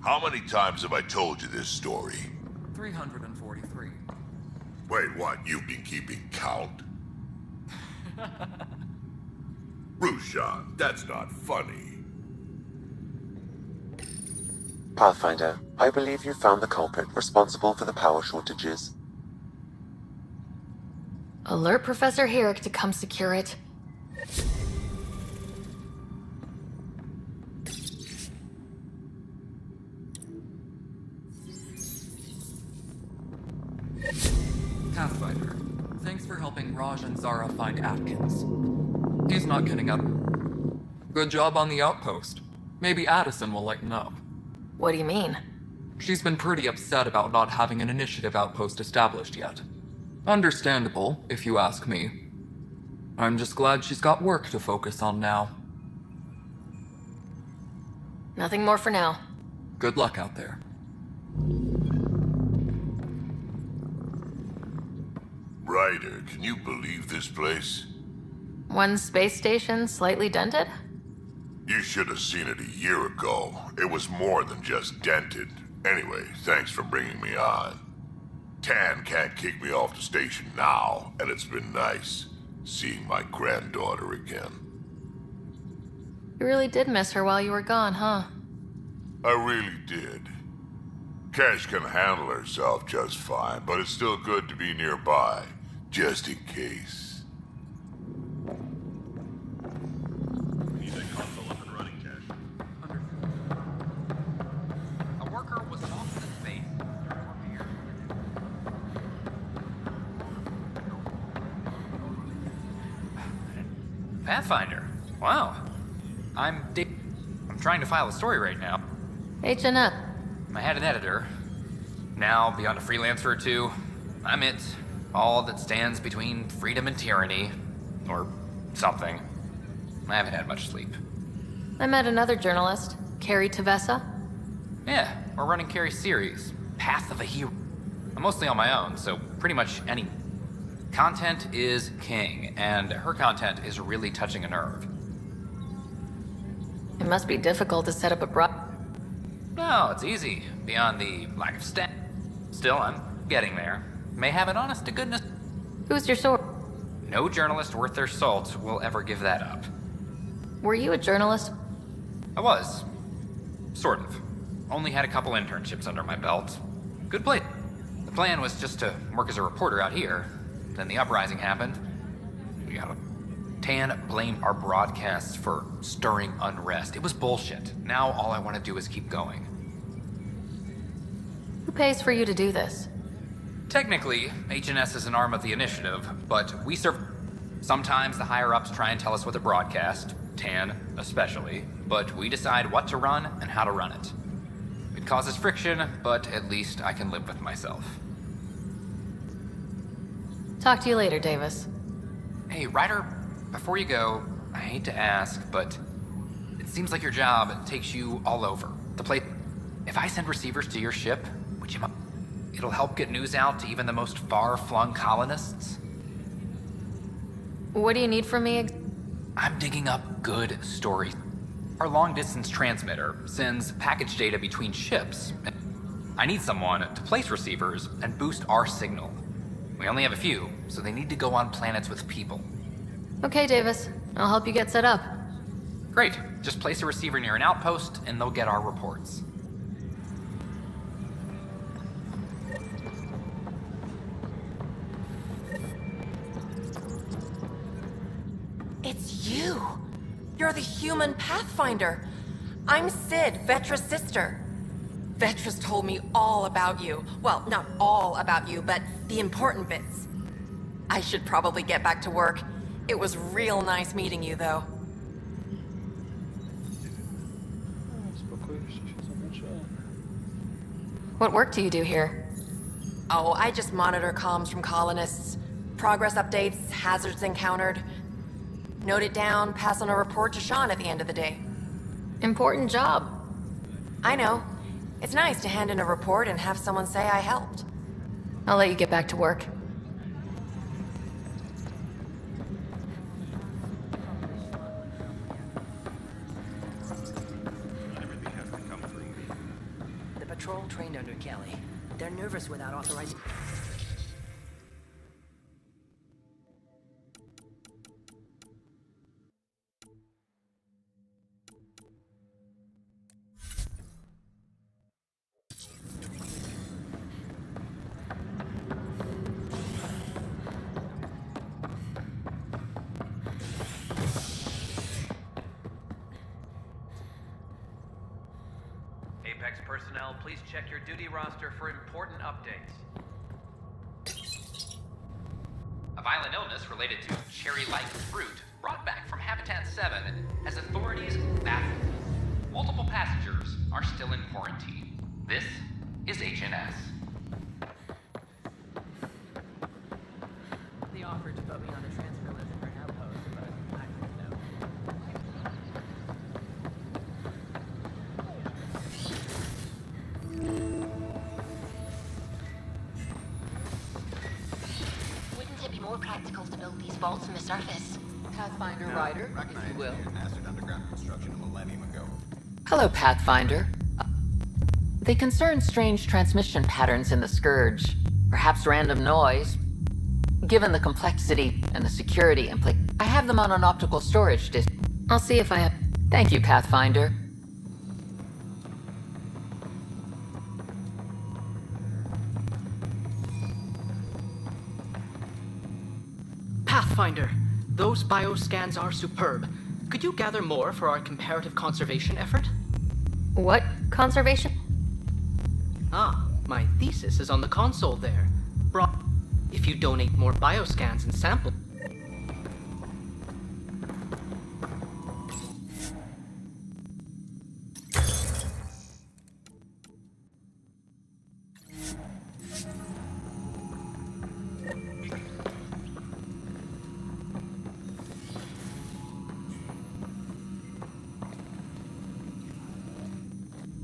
How many times have I told you this story? 343. Wait, what? You've been keeping count? Rushan, that's not funny. Pathfinder, I believe you found the culprit responsible for the power shortages. Alert Professor Herrick to come secure it. Pathfinder, thanks for helping Raj and Zara find Atkins. He's not getting up. Good job on the outpost. Maybe Addison will lighten up. What do you mean? She's been pretty upset about not having an initiative outpost established yet. Understandable, if you ask me. I'm just glad she's got work to focus on now. Nothing more for now. Good luck out there. Ryder, can you believe this place? One space station slightly dented? You should have seen it a year ago. It was more than just dented. Anyway, thanks for bringing me on. Tan can't kick me off the station now, and it's been nice seeing my granddaughter again. You really did miss her while you were gone, huh? I really did. Cash can handle herself just fine, but it's still good to be nearby, just in case. We need that console up and running, Cash. A worker was off in space. Pathfinder. Wow. I'm trying to file a story right now. H&F. I had an editor. Now, beyond a freelancer or two, I'm it. All that stands between freedom and tyranny. Or something. I haven't had much sleep. I met another journalist, Carrie Tavessa. Yeah, we're running Carrie's series, Path of a Hero. I'm mostly on my own, so pretty much any... Content is king, and her content is really touching a nerve. It must be difficult to set up a No, it's easy, beyond the lack of staff. Still, I'm getting there. May have an honest-to-goodness... Who's your source? No journalist worth their salt will ever give that up. Were you a journalist? I was. Sort of. Only had a couple internships under my belt. Good place. The plan was just to work as a reporter out here. Then the uprising happened. We got a... Tan blamed our broadcasts for stirring unrest. It was bullshit. Now all I want to do is keep going. Who pays for you to do this? Technically, HNS is an arm of the initiative, but we serve... Sometimes the higher-ups try and tell us what to broadcast, Tan especially, but we decide what to run and how to run it. It causes friction, but at least I can live with myself. Talk to you later, Davis. Hey, Ryder, before you go, I hate to ask, but it seems like your job takes you all over the place. If I send receivers to your ship, would you mind? It'll help get news out to even the most far-flung colonists. What do you need from me? I'm digging up good stories. Our long-distance transmitter sends package data between ships. I need someone to place receivers and boost our signal. We only have a few, so they need to go on planets with people. Okay, Davis. I'll help you get set up. Great. Just place a receiver near an outpost, and they'll get our reports. It's you! You're the human Pathfinder. I'm Sid, Vetra's sister. Vetra's told me all about you. Well, not all about you, but the important bits. I should probably get back to work. It was real nice meeting you, though. What work do you do here? Oh, I just monitor comms from colonists. Progress updates, hazards encountered. Note it down, pass on a report to Sean at the end of the day. Important job. I know. It's nice to hand in a report and have someone say I helped. I'll let you get back to work. Not everything has to come through me. all trained under Kelly. They're nervous without authorizing. Apex personnel, please check your duty roster for important updates. A violent illness related to cherry-like fruit brought back from Habitat 7 has authorities baffled. Multiple passengers are still in quarantine. This is HNS. They offered to put me on a transfer list for an outpost, but I said no. Wouldn't it be more practical to build these vaults from the surface? Pathfinder Rider, if you will. Mastered underground construction a millennium ago. Hello, Pathfinder. They concern strange transmission patterns in the Scourge, perhaps random noise. Given the complexity and the security I have them on an optical storage disk. I'll see if I have. Thank you, Pathfinder. Pathfinder, those bioscans are superb. Could you gather more for our comparative conservation effort? What conservation? Ah, my thesis is on the console there. If you donate more bioscans and samples.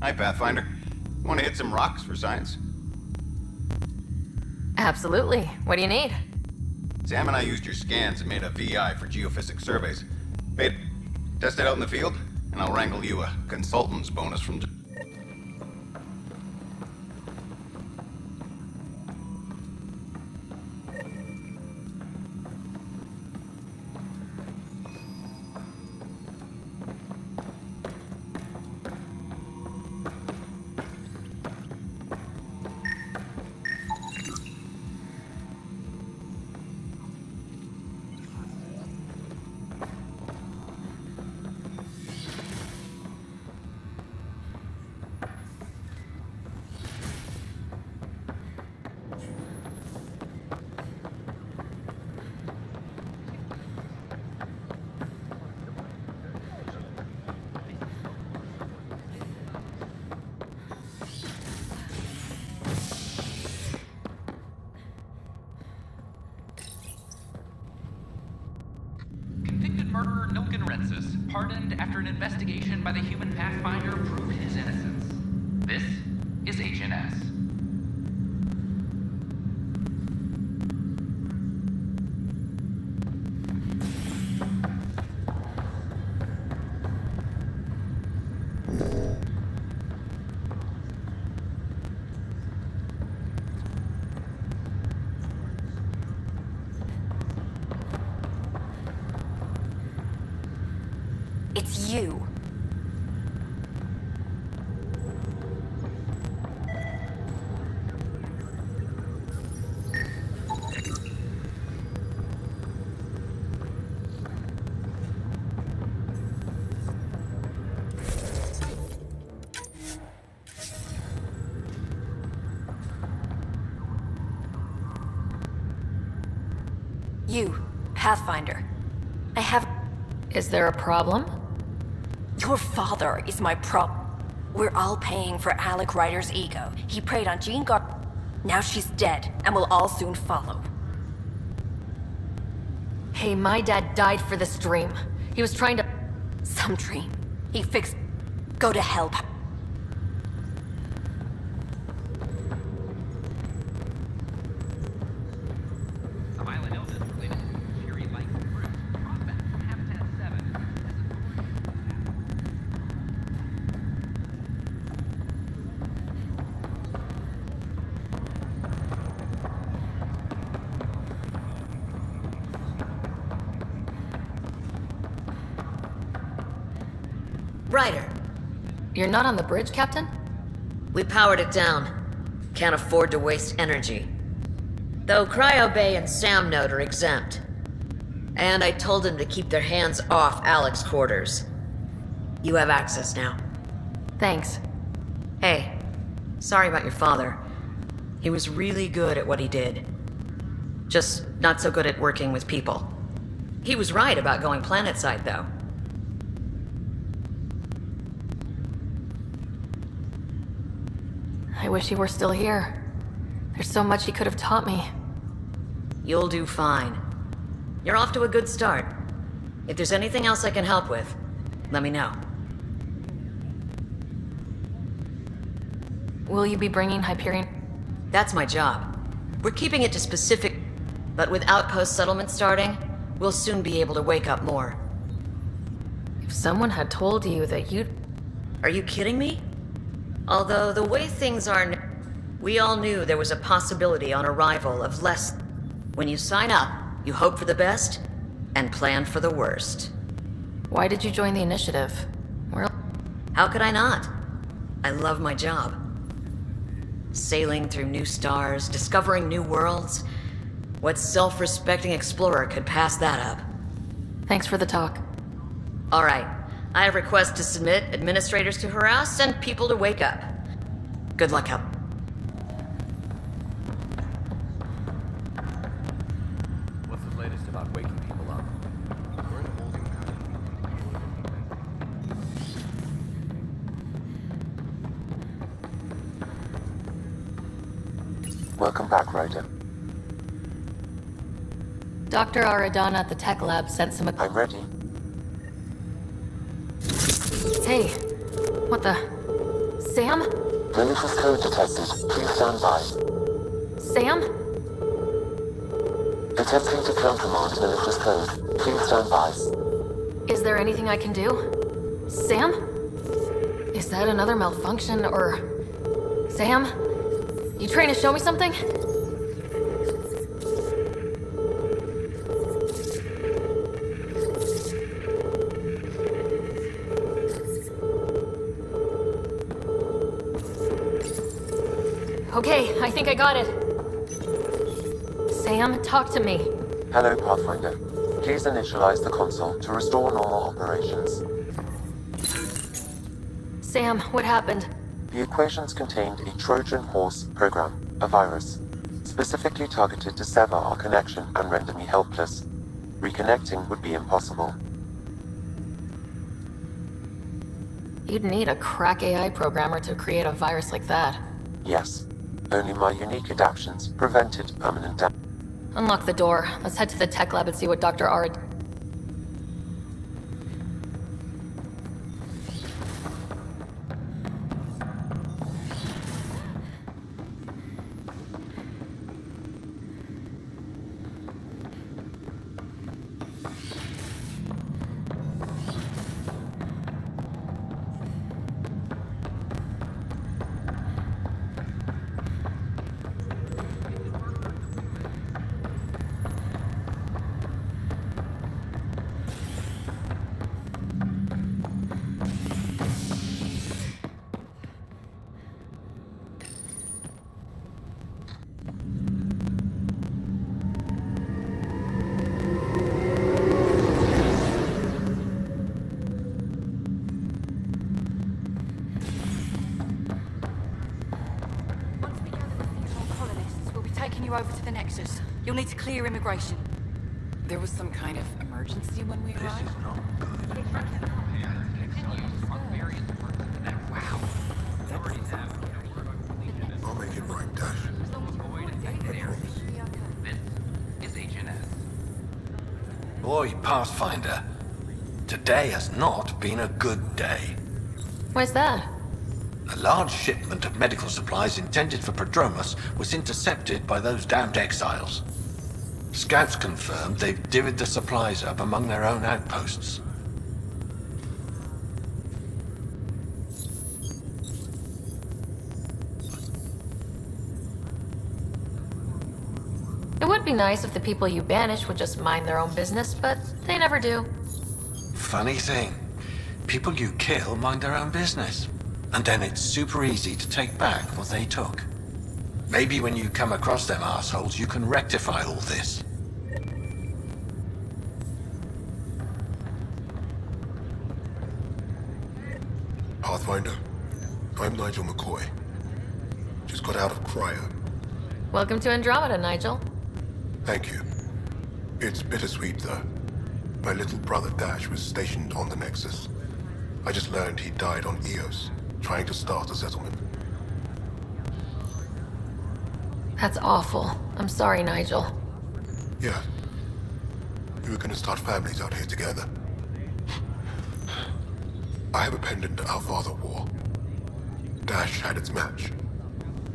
Hi, Pathfinder. Want to hit some rocks for science? Absolutely. What do you need? Sam and I used your scans and made a VI for geophysics surveys. Wait, test it out in the field, and I'll wrangle you a consultant's bonus from... Convicted murderer Nilken Rensis, pardoned after an investigation by the human Pathfinder proved his innocence. This is HNS. It's you. You, Pathfinder. I have... Is there a problem? Your father is my We're all paying for Alec Ryder's ego. He preyed on Jean Now she's dead, and we'll all soon follow. Hey, my dad died for this dream. He was trying to... Some dream. He fixed... Go to hell, A violent illness related to cherry-like fruit brought back from Habitat 7 has Brighter. You're not on the bridge, Captain? We powered it down. Can't afford to waste energy. Though Cryo Bay and Sam Node are exempt. And I told them to keep their hands off Alec's quarters. You have access now. Thanks. Hey, sorry about your father. He was really good at what he did. Just not so good at working with people. He was right about going planetside, though. I wish he were still here. There's so much he could have taught me. You'll do fine. You're off to a good start. If there's anything else I can help with, let me know. Will you be bringing Hyperion? That's my job. We're keeping it to specific, but with outpost settlement starting, we'll soon be able to wake up more. If someone had told you that you'd... Are you kidding me? Although the way things are we all knew there was a possibility on arrival of less. When you sign up, you hope for the best and plan for the worst. Why did you join the initiative? How could I not? I love my job. Sailing through new stars, discovering new worlds. What self-respecting explorer could pass that up? Thanks for the talk. All right. I have requests to submit, administrators to harass, and people to wake up. Good luck out. What's the latest about waking people up? We're in a holding pattern. Welcome back, Ryder. Dr. Aradana at the tech lab sent some... I'm ready. Hey, what the... Sam? Malicious code detected. Please stand by. Sam? Attempting to countermand malicious code. Please stand by. Is there anything I can do? Sam? Is that another malfunction, or... Sam? You trying to show me something? Okay, I think I got it. Sam, talk to me. Hello, Pathfinder. Please initialize the console to restore normal operations. Sam, what happened? The equations contained a Trojan horse program, a virus, specifically targeted to sever our connection and render me helpless. Reconnecting would be impossible. You'd need a crack AI programmer to create a virus like that. Yes. Only my unique adaptions prevented permanent damage. Unlock the door. Let's head to the tech lab and see what Dr. Arad... Over to the Nexus. You'll need to clear immigration. There was some kind of emergency when we arrived? Wow. I'll make it right, Dash. Boy, Pathfinder, today has not been a good day. Why's that? A large shipment of medical supplies intended for Prodromus was intercepted by those damned exiles. Scouts confirmed they've divvied the supplies up among their own outposts. It would be nice if the people you banish would just mind their own business, but they never do. Funny thing, People you kill mind their own business. And then it's super easy to take back what they took. Maybe when you come across them assholes, you can rectify all this. Pathfinder, I'm Nigel McCoy. Just got out of cryo. Welcome to Andromeda, Nigel. Thank you. It's bittersweet, though. My little brother Dash was stationed on the Nexus. I just learned he died on Eos, trying to start a settlement. That's awful. I'm sorry, Nigel. Yeah. We were gonna start families out here together. I have a pendant our father wore. Dash had its match.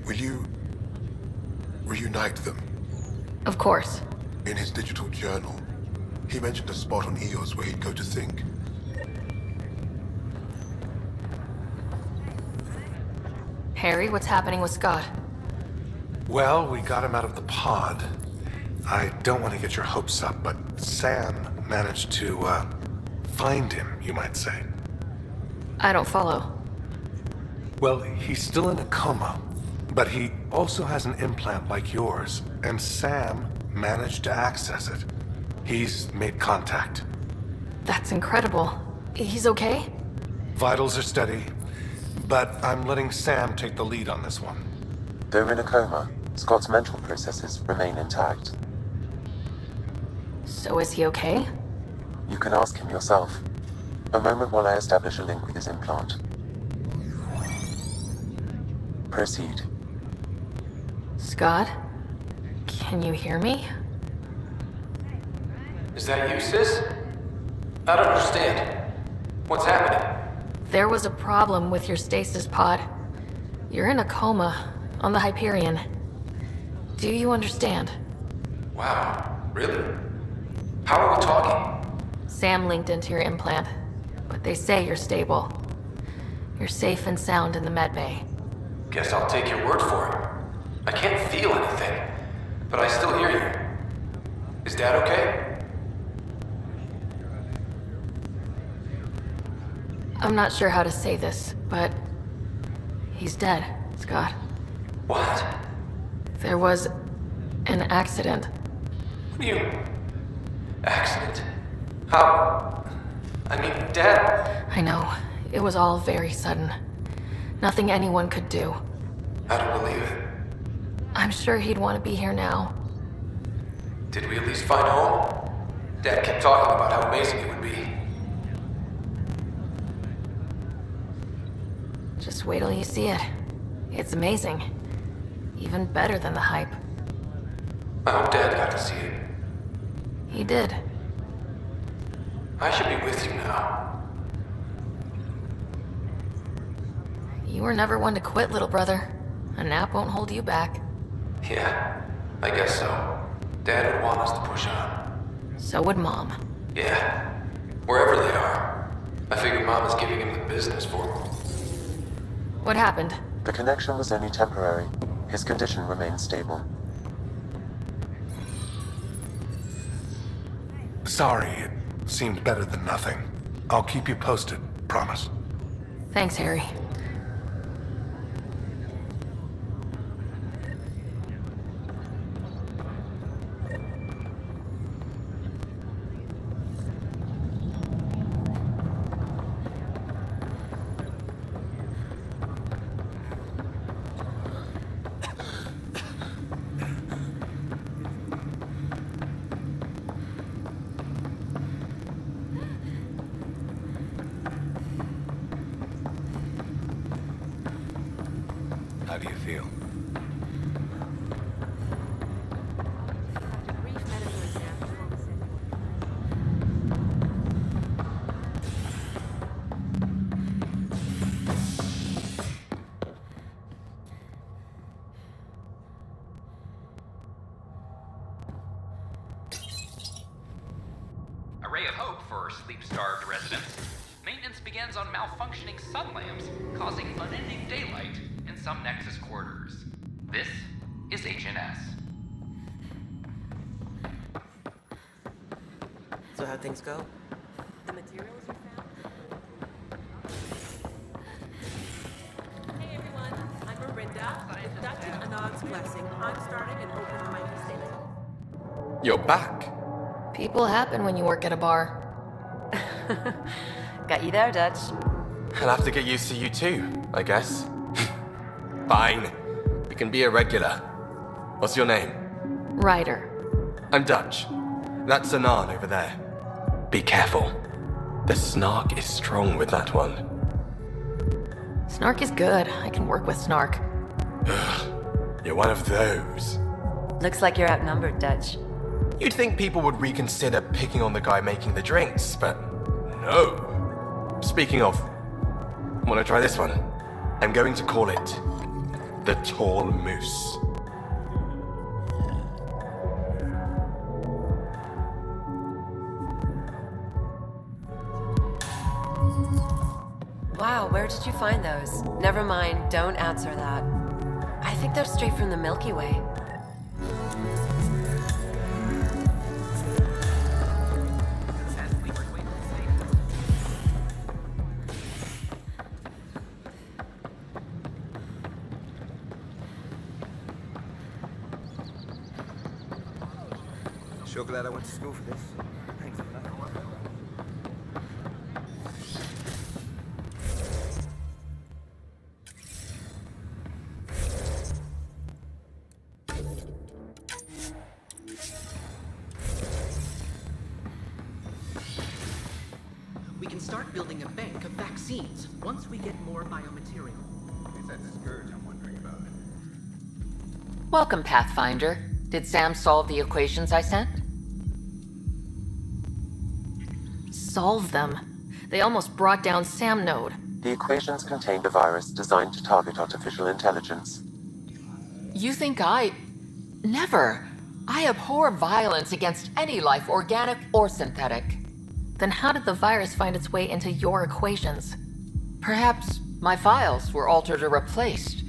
Will you reunite them? Of course. In his digital journal, he mentioned a spot on Eos where he'd go to think. Harry, what's happening with Scott? Well, we got him out of the pod. I don't want to get your hopes up, but Sam managed to, find him, you might say. I don't follow. Well, he's still in a coma, but he also has an implant like yours, and Sam managed to access it. He's made contact. That's incredible. He's okay? Vitals are steady, but I'm letting Sam take the lead on this one. Though in a coma, Scott's mental processes remain intact. So is he okay? You can ask him yourself. A moment while I establish a link with his implant. Proceed. Scott? Can you hear me? Is that you, sis? I don't understand. What's happening? There was a problem with your stasis pod. You're in a coma on the Hyperion. Do you understand? Wow, really? How are we talking? Sam linked into your implant, but they say you're stable. You're safe and sound in the medbay. Guess I'll take your word for it. I can't feel anything, but I still hear you. Is Dad okay? I'm not sure how to say this, but he's dead, Scott. What? There was an accident. What do you... Accident? How... I mean, Dad... I know. It was all very sudden. Nothing anyone could do. I don't believe it. I'm sure he'd want to be here now. Did we at least find home? Dad kept talking about how amazing it would be. Just wait till you see it. It's amazing. Even better than the hype. I hope Dad got to see it. He did. I should be with you now. You were never one to quit, little brother. A nap won't hold you back. Yeah, I guess so. Dad would want us to push on. So would Mom. Yeah, wherever they are. I figure Mom is giving him the business for him. What happened? The connection was only temporary. His condition remains stable. Sorry, it seemed better than nothing. I'll keep you posted, promise. Thanks, Harry. How do you feel? A ray of hope for sleep-starved residents. Maintenance begins on malfunctioning sun lamps, causing unending daylight in some Nexus quarters. This is HNS. So how'd things go? The materials you found? You're back. People happen when you work at a bar. Got you there, Dutch. I'll have to get used to you too, I guess. Fine. We can be a regular. What's your name? Ryder. I'm Dutch. That's Anan over there. Be careful. The snark is strong with that one. Snark is good. I can work with snark. You're one of those. Looks like you're outnumbered, Dutch. You'd think people would reconsider picking on the guy making the drinks, but no. Speaking of, wanna try this one? I'm going to call it the Tall Moose. Wow, where did you find those? Never mind, don't answer that. I think they're straight from the Milky Way. Sure glad I went to school for this. Thanks for that. We can start building a bank of vaccines once we get more biomaterial. It's that scourge I'm wondering about. Welcome, Pathfinder. Did Sam solve the equations I sent? Solve them. They almost brought down Sam Node. The equations contained a virus designed to target artificial intelligence. You think I... Never. I abhor violence against any life, organic or synthetic. Then how did the virus find its way into your equations? Perhaps my files were altered or replaced.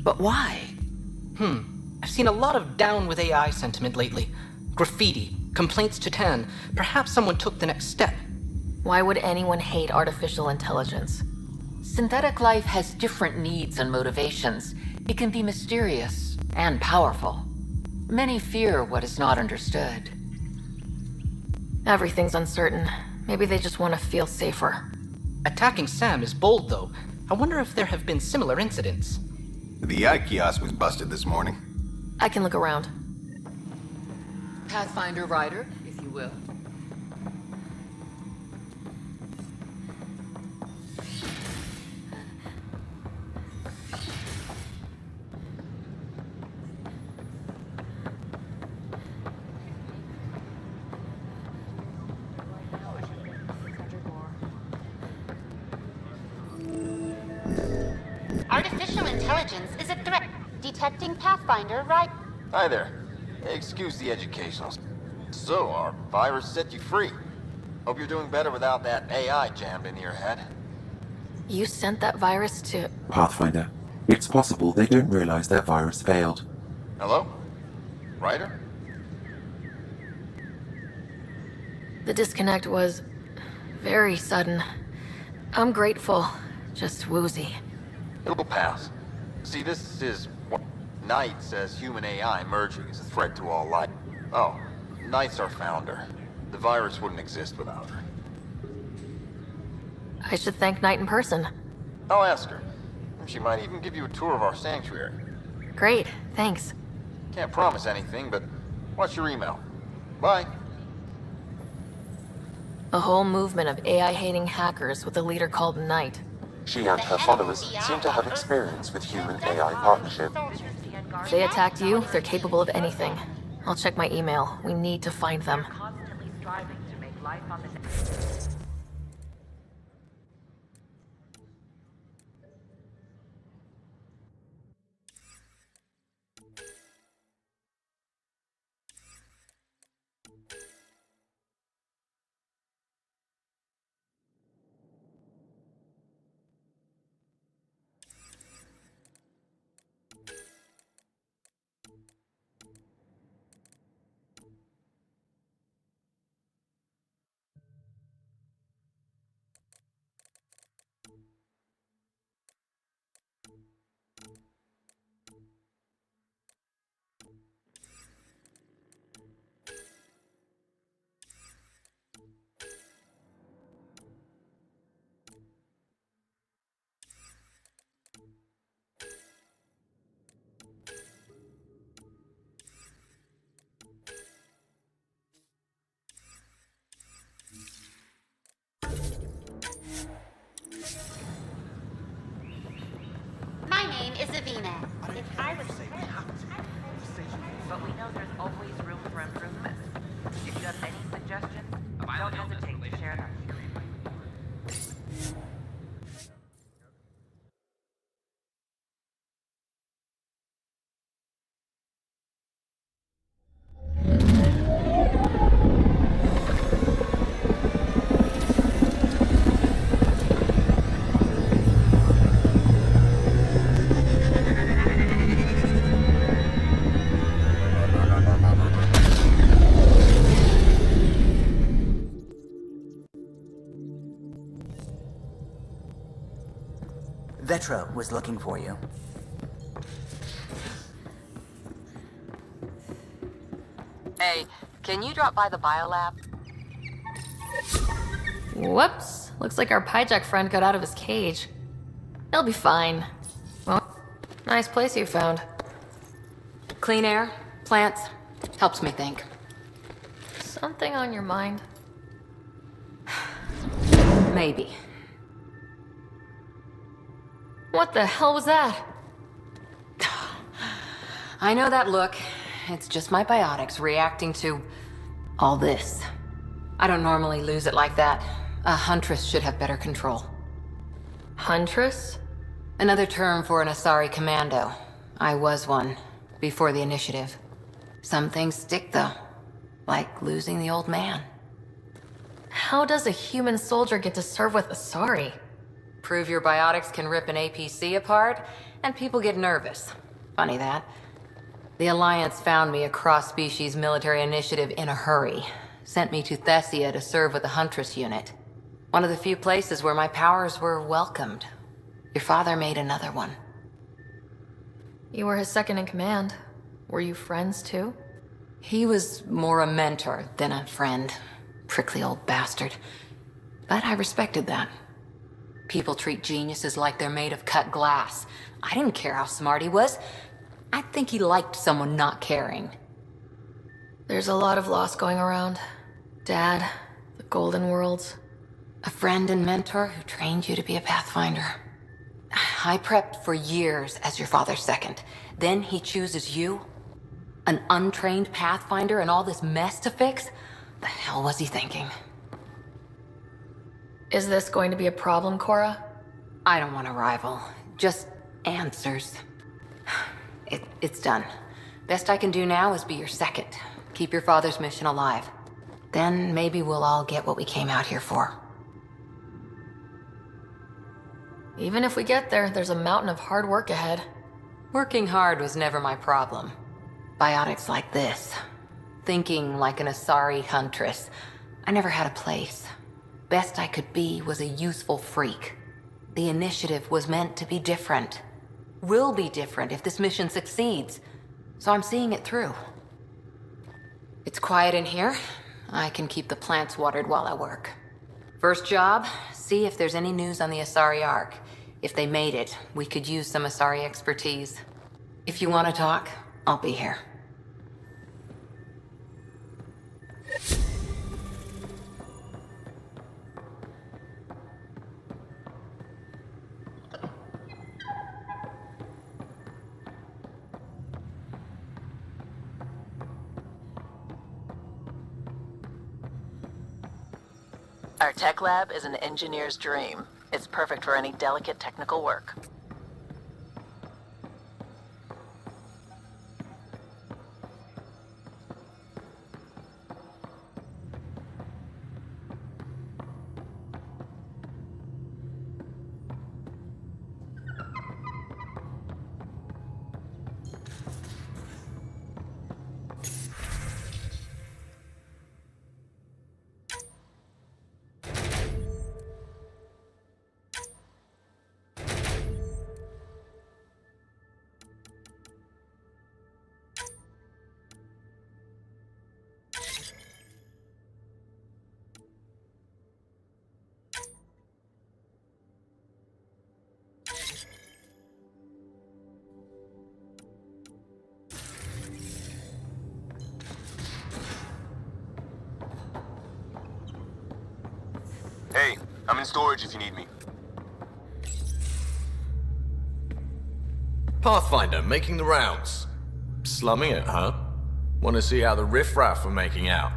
But why? I've seen a lot of down with AI sentiment lately. Graffiti, complaints to 10. Perhaps someone took the next step. Why would anyone hate artificial intelligence? Synthetic life has different needs and motivations. It can be mysterious and powerful. Many fear what is not understood. Everything's uncertain. Maybe they just want to feel safer. Attacking Sam is bold, though. I wonder if there have been similar incidents. The AI kiosk was busted this morning. I can look around. Pathfinder Ryder, if you will. Artificial intelligence is a threat. Detecting Pathfinder, right? Hi there. Excuse the educational. So, our virus set you free. Hope you're doing better without that AI jammed into your head. You sent that virus to... Pathfinder, it's possible they don't realize their virus failed. Hello? Ryder? The disconnect was very sudden. I'm grateful, just woozy. It'll pass. See, this is what Knight says human AI merging is a threat to all life. Oh, Knight's our founder. The virus wouldn't exist without her. I should thank Knight in person. I'll ask her. She might even give you a tour of our sanctuary. Great, thanks. Can't promise anything, but watch your email. Bye. A whole movement of AI-hating hackers with a leader called Knight. She and her followers seem to have experience with human-AI partnership. If they attacked you, they're capable of anything. I'll check my email. We need to find them. But we know there's always room for improvement. If you have any suggestions, don't hesitate to share them. Vetra was looking for you. Hey, can you drop by the biolab? Whoops. Looks like our Pyjack friend got out of his cage. He'll be fine. Well, nice place you found. Clean air, plants, helps me think. Something on your mind? Maybe. What the hell was that? I know that look. It's just my biotics reacting to all this. I don't normally lose it like that. A huntress should have better control. Huntress? Another term for an Asari commando. I was one, before the initiative. Some things stick though, like losing the old man. How does a human soldier get to serve with Asari? Prove your biotics can rip an APC apart, and people get nervous. Funny that. The Alliance found me a cross-species military initiative in a hurry. Sent me to Thessia to serve with the Huntress unit. One of the few places where my powers were welcomed. Your father made another one. You were his second in command. Were you friends too? He was more a mentor than a friend. Prickly old bastard. But I respected that. People treat geniuses like they're made of cut glass. I didn't care how smart he was. I think he liked someone not caring. There's a lot of loss going around. Dad, the Golden Worlds. A friend and mentor who trained you to be a Pathfinder. I prepped for years as your father's second. Then he chooses you? An untrained Pathfinder and all this mess to fix? The hell was he thinking? Is this going to be a problem, Cora? I don't want a rival. Just answers. It's done. Best I can do now is be your second. Keep your father's mission alive. Then maybe we'll all get what we came out here for. Even if we get there, there's a mountain of hard work ahead. Working hard was never my problem. Biotics like this. Thinking like an Asari huntress. I never had a place. Best I could be was a useful freak. The initiative was meant to be different. Will be different if this mission succeeds. So I'm seeing it through. It's quiet in here. I can keep the plants watered while I work. First job, see if there's any news on the Asari Ark. If they made it, we could use some Asari expertise. If you want to talk, I'll be here. Our tech lab is an engineer's dream. It's perfect for any delicate technical work. Hey, I'm in storage if you need me. Pathfinder, making the rounds. Slumming it, huh? Want to see how the riffraff are making out?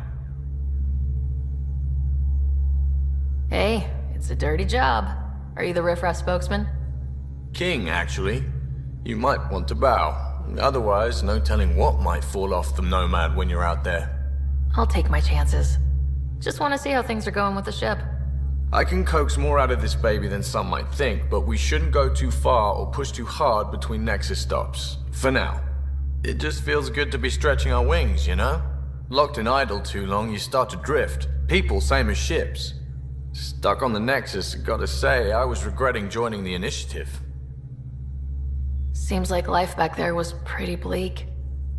Hey, it's a dirty job. Are you the riffraff spokesman? King, actually. You might want to bow. Otherwise, no telling what might fall off the Nomad when you're out there. I'll take my chances. Just want to see how things are going with the ship. I can coax more out of this baby than some might think, but we shouldn't go too far or push too hard between Nexus stops. For now. It just feels good to be stretching our wings, you know? Locked in idle too long, you start to drift. People, same as ships. Stuck on the Nexus, gotta say, I was regretting joining the initiative. Seems like life back there was pretty bleak.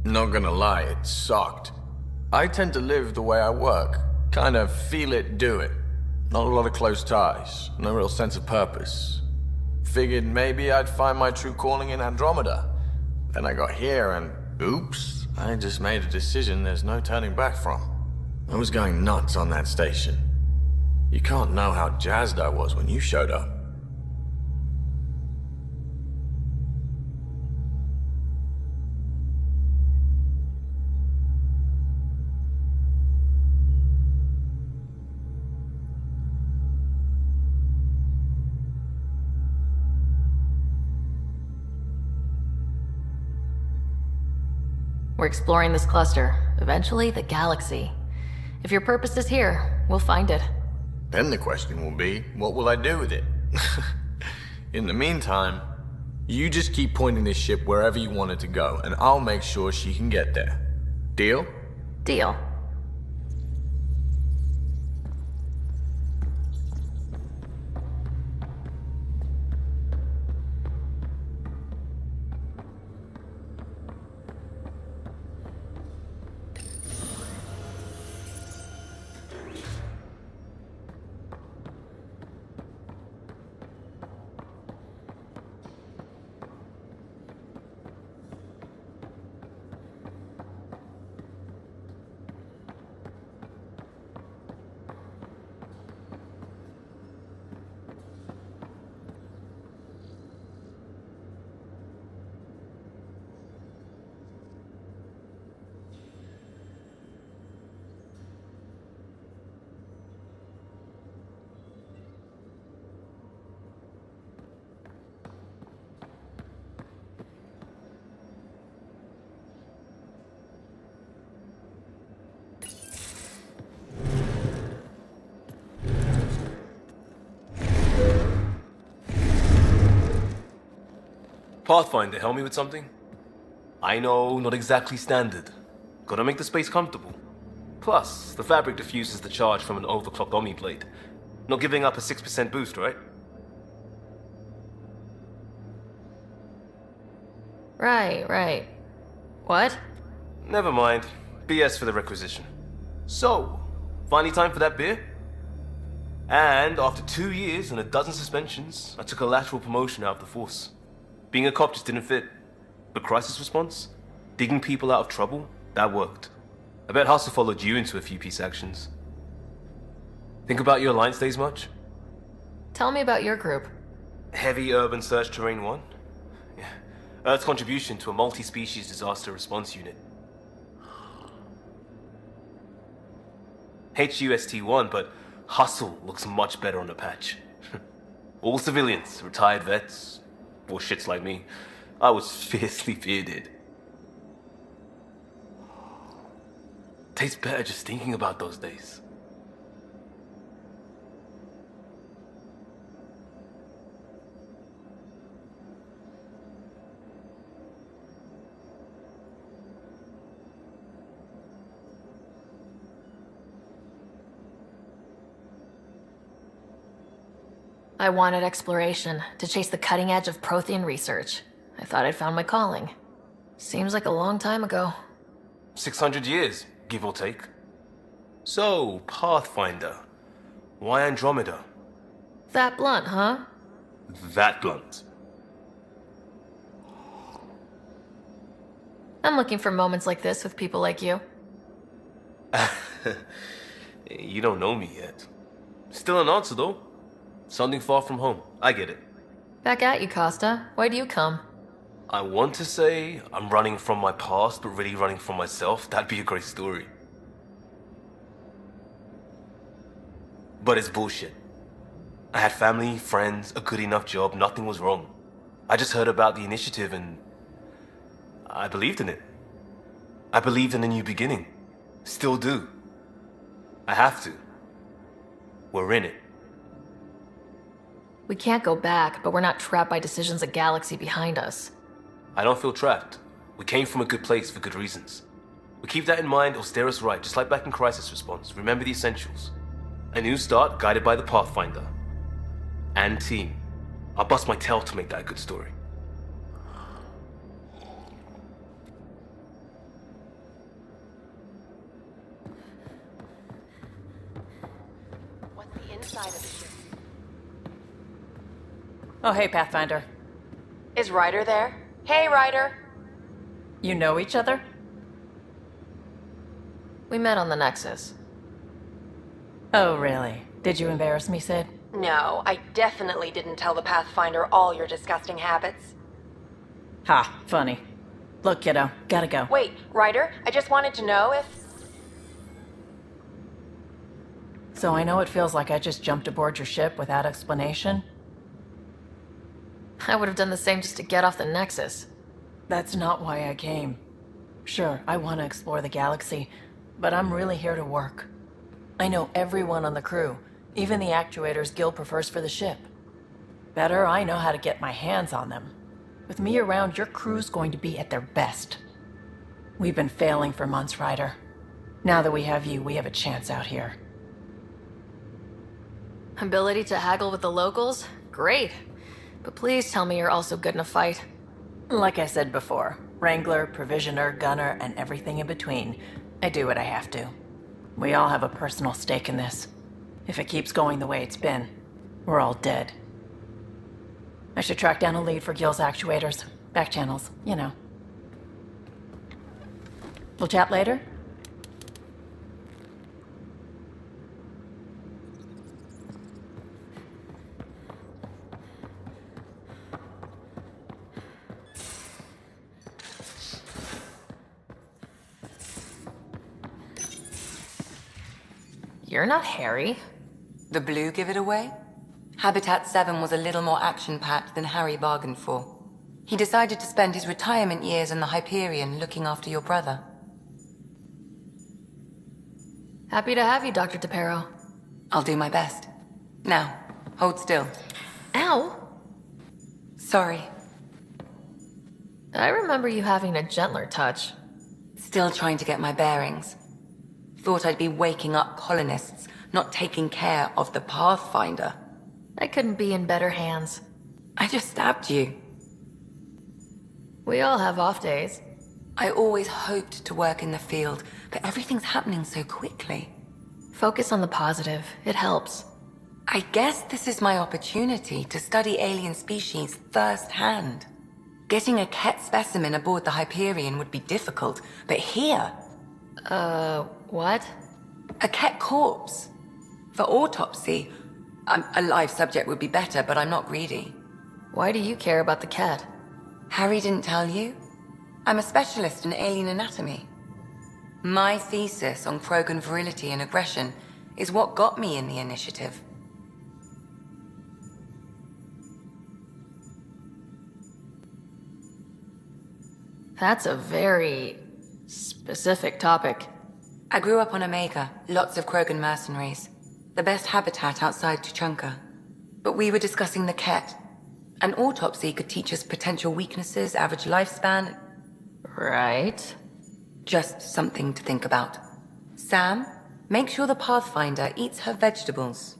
Not gonna lie, it sucked. I tend to live the way I work. Kind of feel it, do it. Not a lot of close ties, no real sense of purpose. Figured maybe I'd find my true calling in Andromeda. Then I got here and, oops, I just made a decision there's no turning back from. I was going nuts on that station. You can't know how jazzed I was when you showed up. We're exploring this cluster, eventually the galaxy. If your purpose is here, we'll find it. Then the question will be, what will I do with it? In the meantime, you just keep pointing this ship wherever you want it to go, and I'll make sure she can get there. Deal? Deal. Pathfinder, help me with something? I know, not exactly standard. Gotta make the space comfortable. Plus, the fabric diffuses the charge from an overclocked Omni blade. Not giving up a 6% boost, right? Right. What? Never mind. BS for the requisition. So, finally time for that beer? And after 2 years and a dozen suspensions, I took a lateral promotion out of the force. Being a cop just didn't fit. But crisis response? Digging people out of trouble? That worked. I bet Hustle followed you into a few peace actions. Think about your Alliance days much? Tell me about your group. Heavy Urban Search Terrain 1? Yeah. Earth's contribution to a multi-species disaster response unit. HUST-1, but Hustle looks much better on the patch. All civilians, retired vets, or shits like me. I was fiercely bearded. Tastes better just thinking about those days. I wanted exploration, to chase the cutting edge of Prothean research. I thought I'd found my calling. Seems like a long time ago. 600 years, give or take. So, Pathfinder. Why Andromeda? That blunt, huh? That blunt. I'm looking for moments like this with people like you. You don't know me yet. Still an answer, though. Something far from home. I get it. Back at you, Costa. Why do you come? I want to say I'm running from my past, but really running from myself. That'd be a great story. But it's bullshit. I had family, friends, a good enough job, nothing was wrong. I just heard about the initiative and I believed in it. I believed in a new beginning. Still do. I have to. We're in it. We can't go back, but we're not trapped by decisions a galaxy behind us. I don't feel trapped. We came from a good place for good reasons. We keep that in mind, it'll steer us right, just like back in Crisis Response. Remember the essentials. A new start guided by the Pathfinder. And team. I'll bust my tail to make that a good story. What's the inside of the ship? Oh, hey, Pathfinder. Is Ryder there? Hey, Ryder. You know each other? We met on the Nexus. Oh, really? Did you embarrass me, Sid? No, I definitely didn't tell the Pathfinder all your disgusting habits. Ha, funny. Look, kiddo, gotta go. Wait, Ryder, I just wanted to know if... So I know it feels like I just jumped aboard your ship without explanation. I would have done the same just to get off the Nexus. That's not why I came. Sure, I want to explore the galaxy, but I'm really here to work. I know everyone on the crew, even the actuators Gil prefers for the ship. Better, I know how to get my hands on them. With me around, your crew's going to be at their best. We've been failing for months, Ryder. Now that we have you, we have a chance out here. Ability to haggle with the locals? Great. But please tell me you're also good in a fight. Like I said before, Wrangler, Provisioner, Gunner, and everything in between. I do what I have to. We all have a personal stake in this. If it keeps going the way it's been, we're all dead. I should track down a lead for Gil's actuators. Back channels, you know. We'll chat later? You're not Harry. The blue give it away? Habitat 7 was a little more action-packed than Harry bargained for. He decided to spend his retirement years in the Hyperion looking after your brother. Happy to have you, Dr. DePero. I'll do my best. Now, hold still. Ow! Sorry. I remember you having a gentler touch. Still trying to get my bearings. Thought I'd be waking up colonists, not taking care of the Pathfinder. I couldn't be in better hands. I just stabbed you. We all have off days. I always hoped to work in the field, but everything's happening so quickly. Focus on the positive. It helps. I guess this is my opportunity to study alien species firsthand. Getting a Ket specimen aboard the Hyperion would be difficult, but here... What? A Ket corpse. For autopsy. A live subject would be better, but I'm not greedy. Why do you care about the cat? Harry didn't tell you? I'm a specialist in alien anatomy. My thesis on Krogan virility and aggression is what got me in the initiative. That's a very specific topic. I grew up on Omega, lots of Krogan mercenaries. The best habitat outside Tuchanka. But we were discussing the Ket. An autopsy could teach us potential weaknesses, average lifespan. Right. Just something to think about. Sam, make sure the Pathfinder eats her vegetables.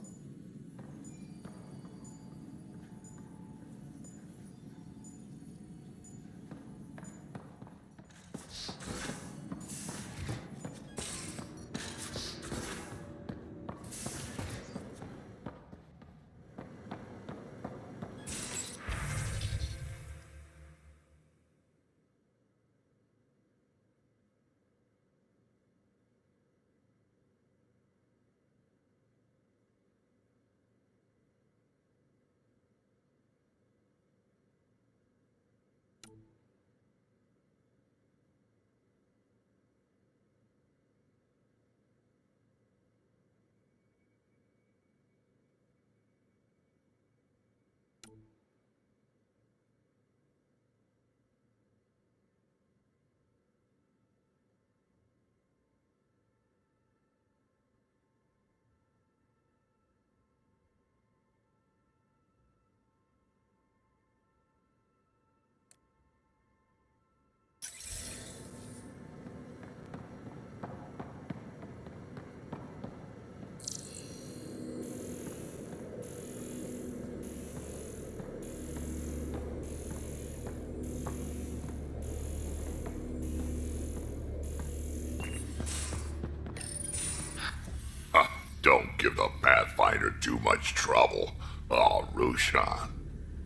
give the Pathfinder too much trouble. Oh, Rushan.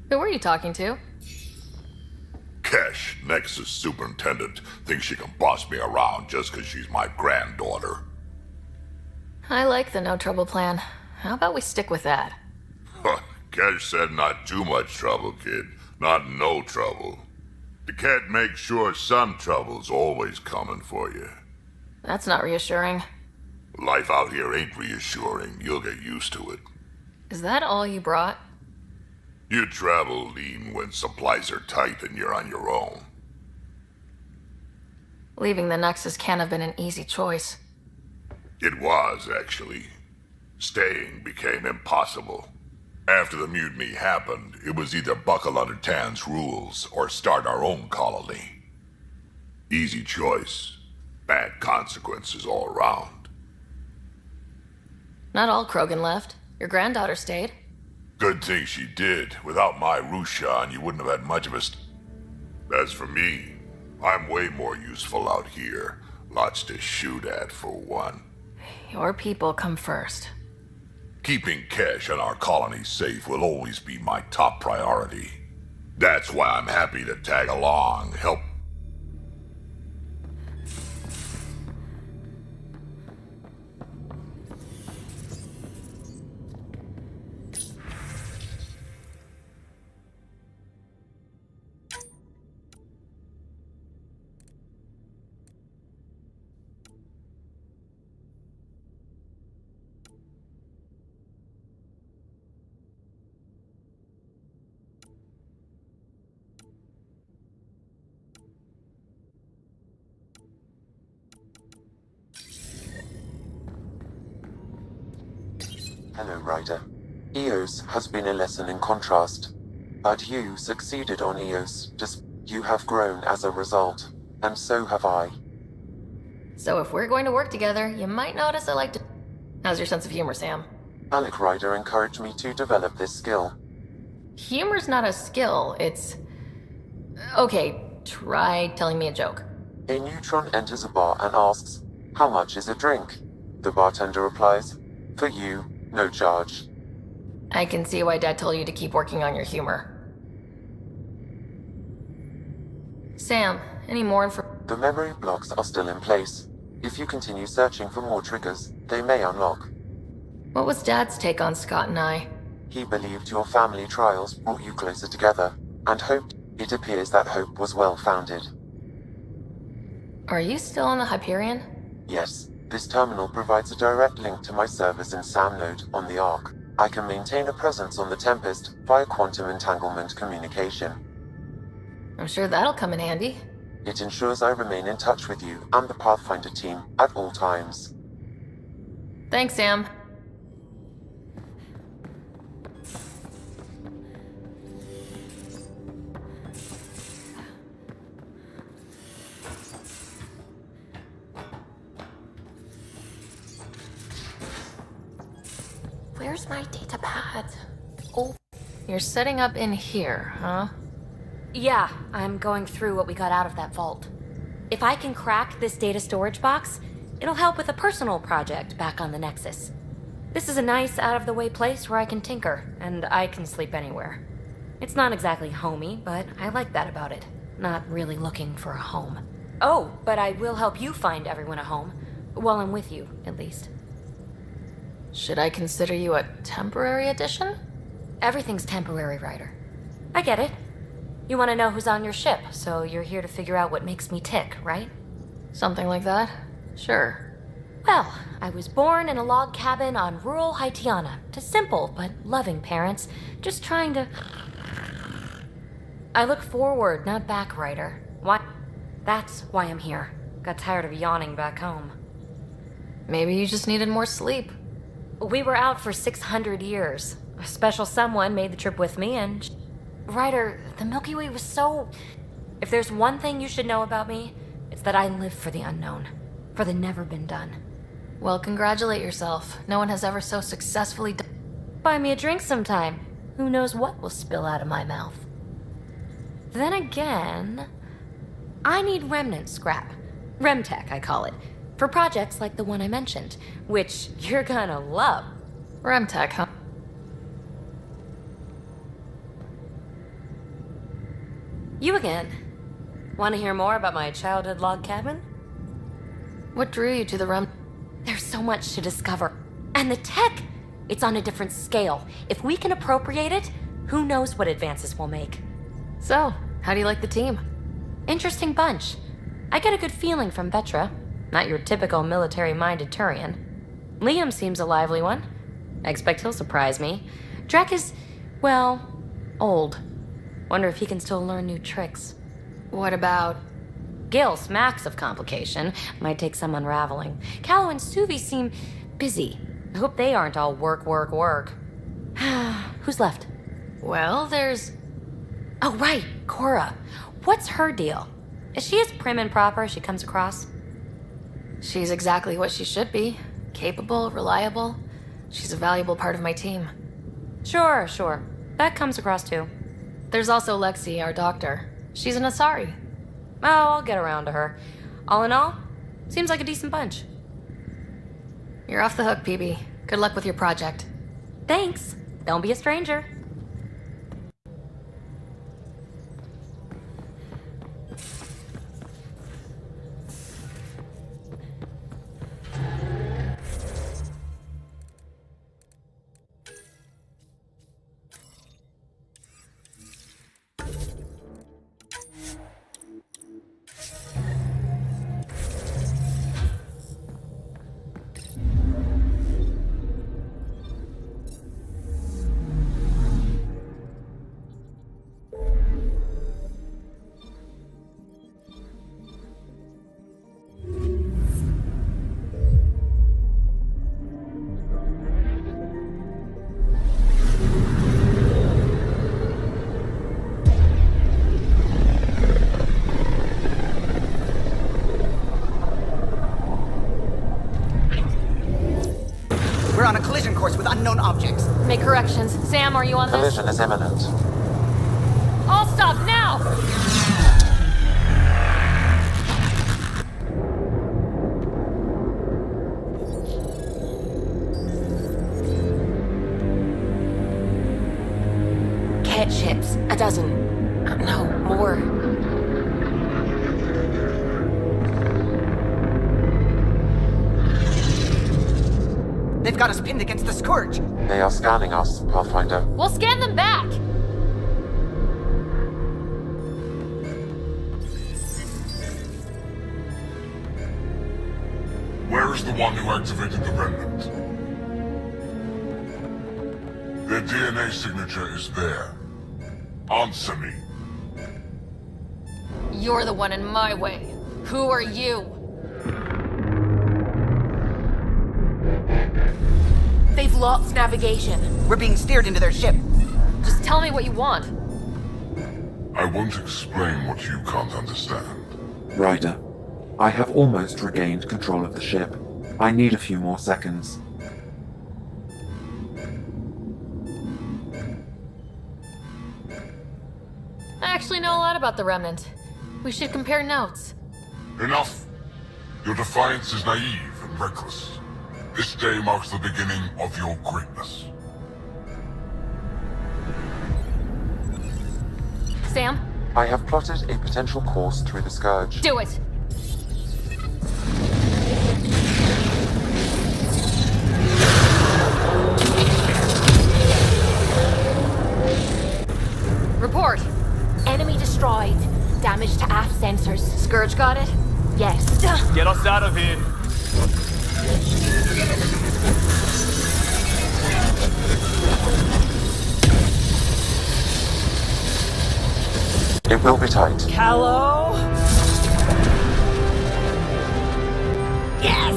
Who were you talking to? Kesh, Nexus Superintendent, thinks she can boss me around just because she's my granddaughter. I like the no trouble plan. How about we stick with that? Kesh said not too much trouble, kid. Not no trouble. You can't make sure some trouble's always coming for you. That's not reassuring. Life out here ain't reassuring. You'll get used to it. Is that all you brought? You travel lean when supplies are tight and you're on your own. Leaving the Nexus can't have been an easy choice. It was, actually. Staying became impossible. After the mutiny happened, it was either buckle under Tan's rules or start our own colony. Easy choice. Bad consequences all around. Not all Krogan left. Your granddaughter stayed. Good thing she did. Without my Rushan, you wouldn't have had much of a As for me, I'm way more useful out here. Lots to shoot at, for one. Your people come first. Keeping Kesh and our colony safe will always be my top priority. That's why I'm happy to tag along, help. Hello, Ryder. EOS has been a lesson in contrast. But you succeeded on EOS, just you have grown as a result. And so have I. So if we're going to work together, you might notice I like to... How's your sense of humor, Sam? Alec Ryder encouraged me to develop this skill. Humor's not a skill, it's... Okay, try telling me a joke. A neutron enters a bar and asks, "How much is a drink?" The bartender replies, "For you, no charge." I can see why Dad told you to keep working on your humor. Sam, any more info? The memory blocks are still in place. If you continue searching for more triggers, they may unlock. What was Dad's take on Scott and I? He believed your family trials brought you closer together, and hoped. It appears that hope was well-founded. Are you still on the Hyperion? Yes. This terminal provides a direct link to my servers in SAM node on the Ark. I can maintain a presence on the Tempest via quantum entanglement communication. I'm sure that'll come in handy. It ensures I remain in touch with you and the Pathfinder team at all times. Thanks, Sam. Where's my data pad? Oh. You're setting up in here, huh? Yeah, I'm going through what we got out of that vault. If I can crack this data storage box, it'll help with a personal project back on the Nexus. This is a nice, out-of-the-way place where I can tinker, and I can sleep anywhere. It's not exactly homey, but I like that about it. Not really looking for a home. Oh, but I will help you find everyone a home. While I'm with you, at least. Should I consider you a temporary addition? Everything's temporary, Ryder. I get it. You want to know who's on your ship, so you're here to figure out what makes me tick, right? Something like that? Sure. Well, I was born in a log cabin on rural Haitiana to simple but loving parents, just trying to... I look forward, not back, Ryder. Why? That's why I'm here. Got tired of yawning back home. Maybe you just needed more sleep. We were out for 600 years. A special someone made the trip with me, and... Ryder, the Milky Way was so... If there's one thing you should know about me, it's that I live for the unknown. For the never been done. Well, congratulate yourself. No one has ever so successfully done... Buy me a drink sometime. Who knows what will spill out of my mouth. Then again... I need remnant scrap. Remtech, I call it. For projects like the one I mentioned, which you're gonna love. Remtech, huh? You again. Want to hear more about my childhood log cabin? What drew you to the Rem? There's so much to discover. And the tech! It's on a different scale. If we can appropriate it, who knows what advances we'll make. So, how do you like the team? Interesting bunch. I get a good feeling from Vetra. Not your typical military-minded Turian. Liam seems a lively one. I expect he'll surprise me. Drek is, well, old. Wonder if he can still learn new tricks. What about... Gil smacks of complication. Might take some unraveling. Callow and Suvi seem busy. I hope they aren't all work, work, work. Who's left? Well, there's... Oh, right, Cora. What's her deal? Is she as prim and proper as she comes across? She's exactly what she should be. Capable, reliable. She's a valuable part of my team. Sure. That comes across too. There's also Lexi, our doctor. She's an Asari. Oh, I'll get around to her. All in all, seems like a decent bunch. You're off the hook, PB. Good luck with your project. Thanks. Don't be a stranger. We're on a collision course with unknown objects. Make corrections. Sam, are you on this? Collision is imminent. All stop now! Cat ships. A dozen. No, more. They've got us pinned against the Scourge. They are scanning us, Pathfinder. We'll scan them back! Where is the one who activated the remnant? Their DNA signature is there. Answer me. You're the one in my way. Who are you? They've lost navigation. We're being steered into their ship. Just tell me what you want. I won't explain what you can't understand. Ryder, I have almost regained control of the ship. I need a few more seconds. I actually know a lot about the Remnant. We should compare notes. Enough! Your defiance is naive and reckless. This day marks the beginning of your greatness. Sam? I have plotted a potential course through the Scourge. Do it! Report! Enemy destroyed. Damage to aft sensors. Scourge got it? Yes. Get us out of here! It will be tight. Callow? Yes!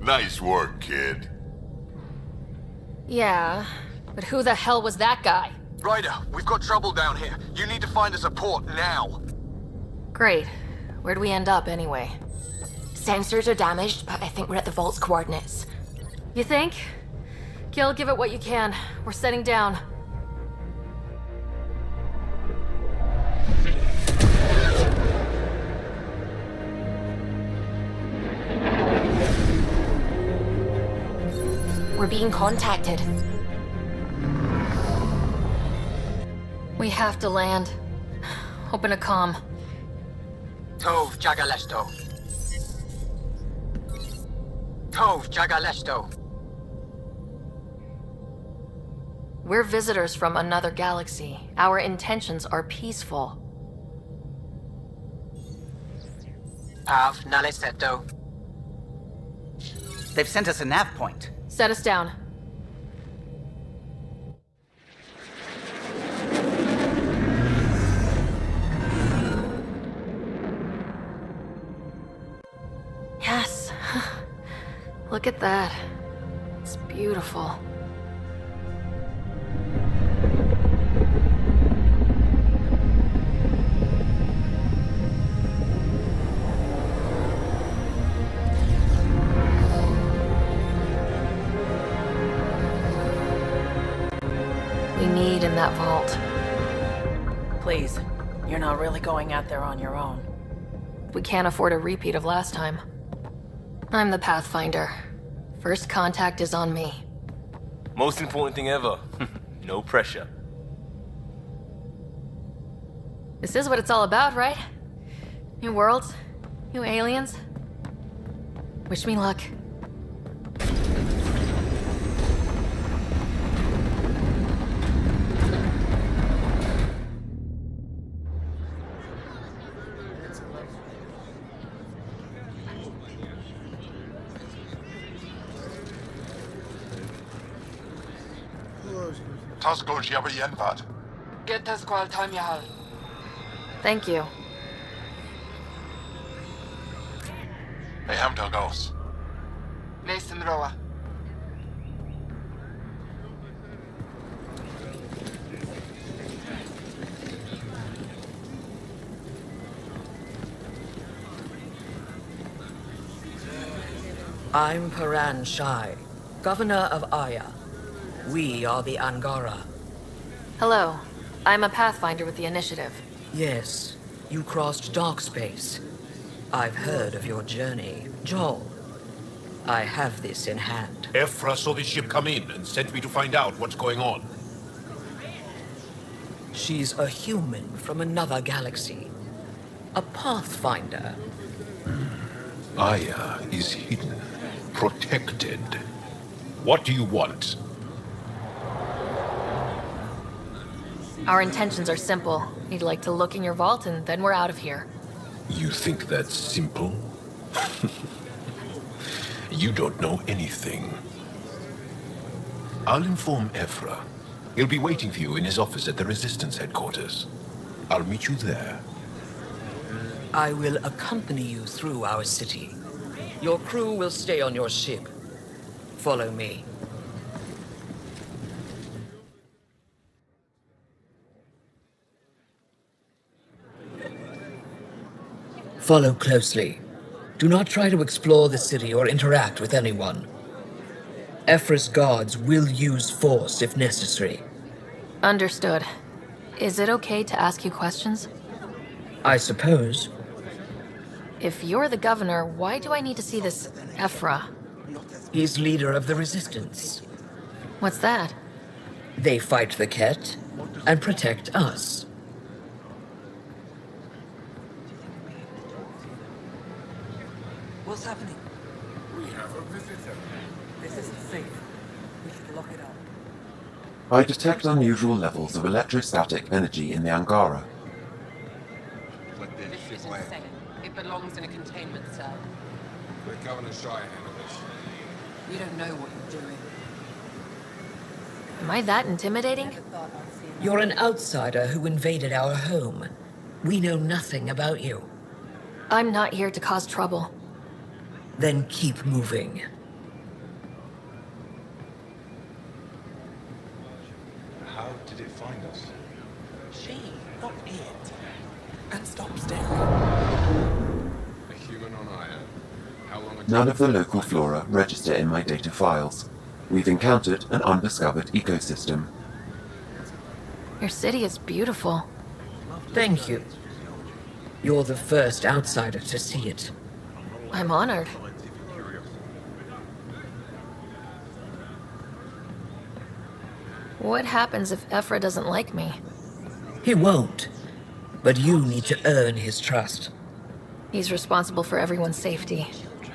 Nice work, kid. Yeah, but who the hell was that guy? Ryder, we've got trouble down here. You need to find us a port now. Great. Where'd we end up, anyway? Sensors are damaged, but I think we're at the vault's coordinates. You think? Gil, give it what you can. We're setting down. We're being contacted. We have to land. Open a comm. Tov Jagalesto. Tov Jagalesto. We're visitors from another galaxy. Our intentions are peaceful. Av Naleseto. They've sent us a nav point. Set us down. Yes. Look at that. It's beautiful. We need in that vault. Please, you're not really going out there on your own. We can't afford a repeat of last time. I'm the Pathfinder. First contact is on me. Most important thing ever. No pressure. This is what it's all about, right? New worlds, new aliens. Wish me luck. Thank you. Nathan Roa. I'm Paran Shai, Governor of Aya. We are the Angara. Hello. I'm a Pathfinder with the Initiative. Yes, you crossed dark space. I've heard of your journey, Joel. I have this in hand. Ephra saw the ship come in and sent me to find out what's going on. She's a human from another galaxy. A Pathfinder. Aya is hidden, protected. What do you want? Our intentions are simple. We'd like to look in your vault and then we're out of here. You think that's simple? You don't know anything. I'll inform Ephra. He'll be waiting for you in his office at the Resistance headquarters. I'll meet you there. I will accompany you through our city. Your crew will stay on your ship. Follow me. Follow closely. Do not try to explore the city or interact with anyone. Ephra's guards will use force if necessary. Understood. Is it okay to ask you questions? I suppose. If you're the governor, why do I need to see this Ephra? He's leader of the Resistance. What's that? They fight the Ket and protect us. What's happening? We have a visitor. This isn't safe. We should lock it up. I detect unusual levels of electrostatic energy in the Angara. This isn't safe. It belongs in a containment cell. Let Governor Shire handle this. You don't know what you're doing. Am I that intimidating? You're an outsider who invaded our home. We know nothing about you. I'm not here to cause trouble. Then keep moving. How did it find us? She, not it. And stop staring. A human on Aya. How long ago? None of the local flora register in my data files. We've encountered an undiscovered ecosystem. Your city is beautiful. Thank you. You're the first outsider to see it. I'm honored. What happens if Ephra doesn't like me? He won't. But you need to earn his trust. He's responsible for everyone's safety.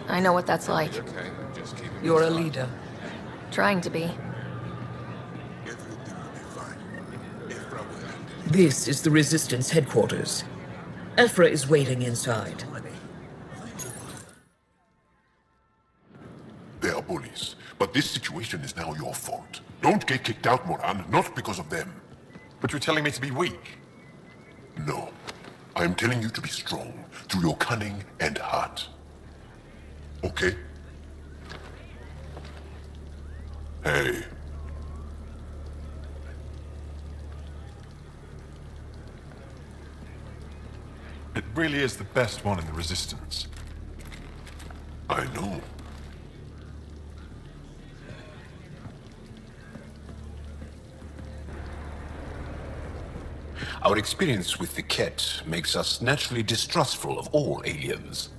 I know what that's like. You're a leader. Trying to be. This is the Resistance headquarters. Ephra is waiting inside. They are bullies, but this situation is now your fault. Don't get kicked out, Moran, not because of them. But you're telling me to be weak? No. I am telling you to be strong through your cunning and heart. Okay? Hey. It really is the best one in the Resistance. I know. Our experience with the Ket makes us naturally distrustful of all aliens.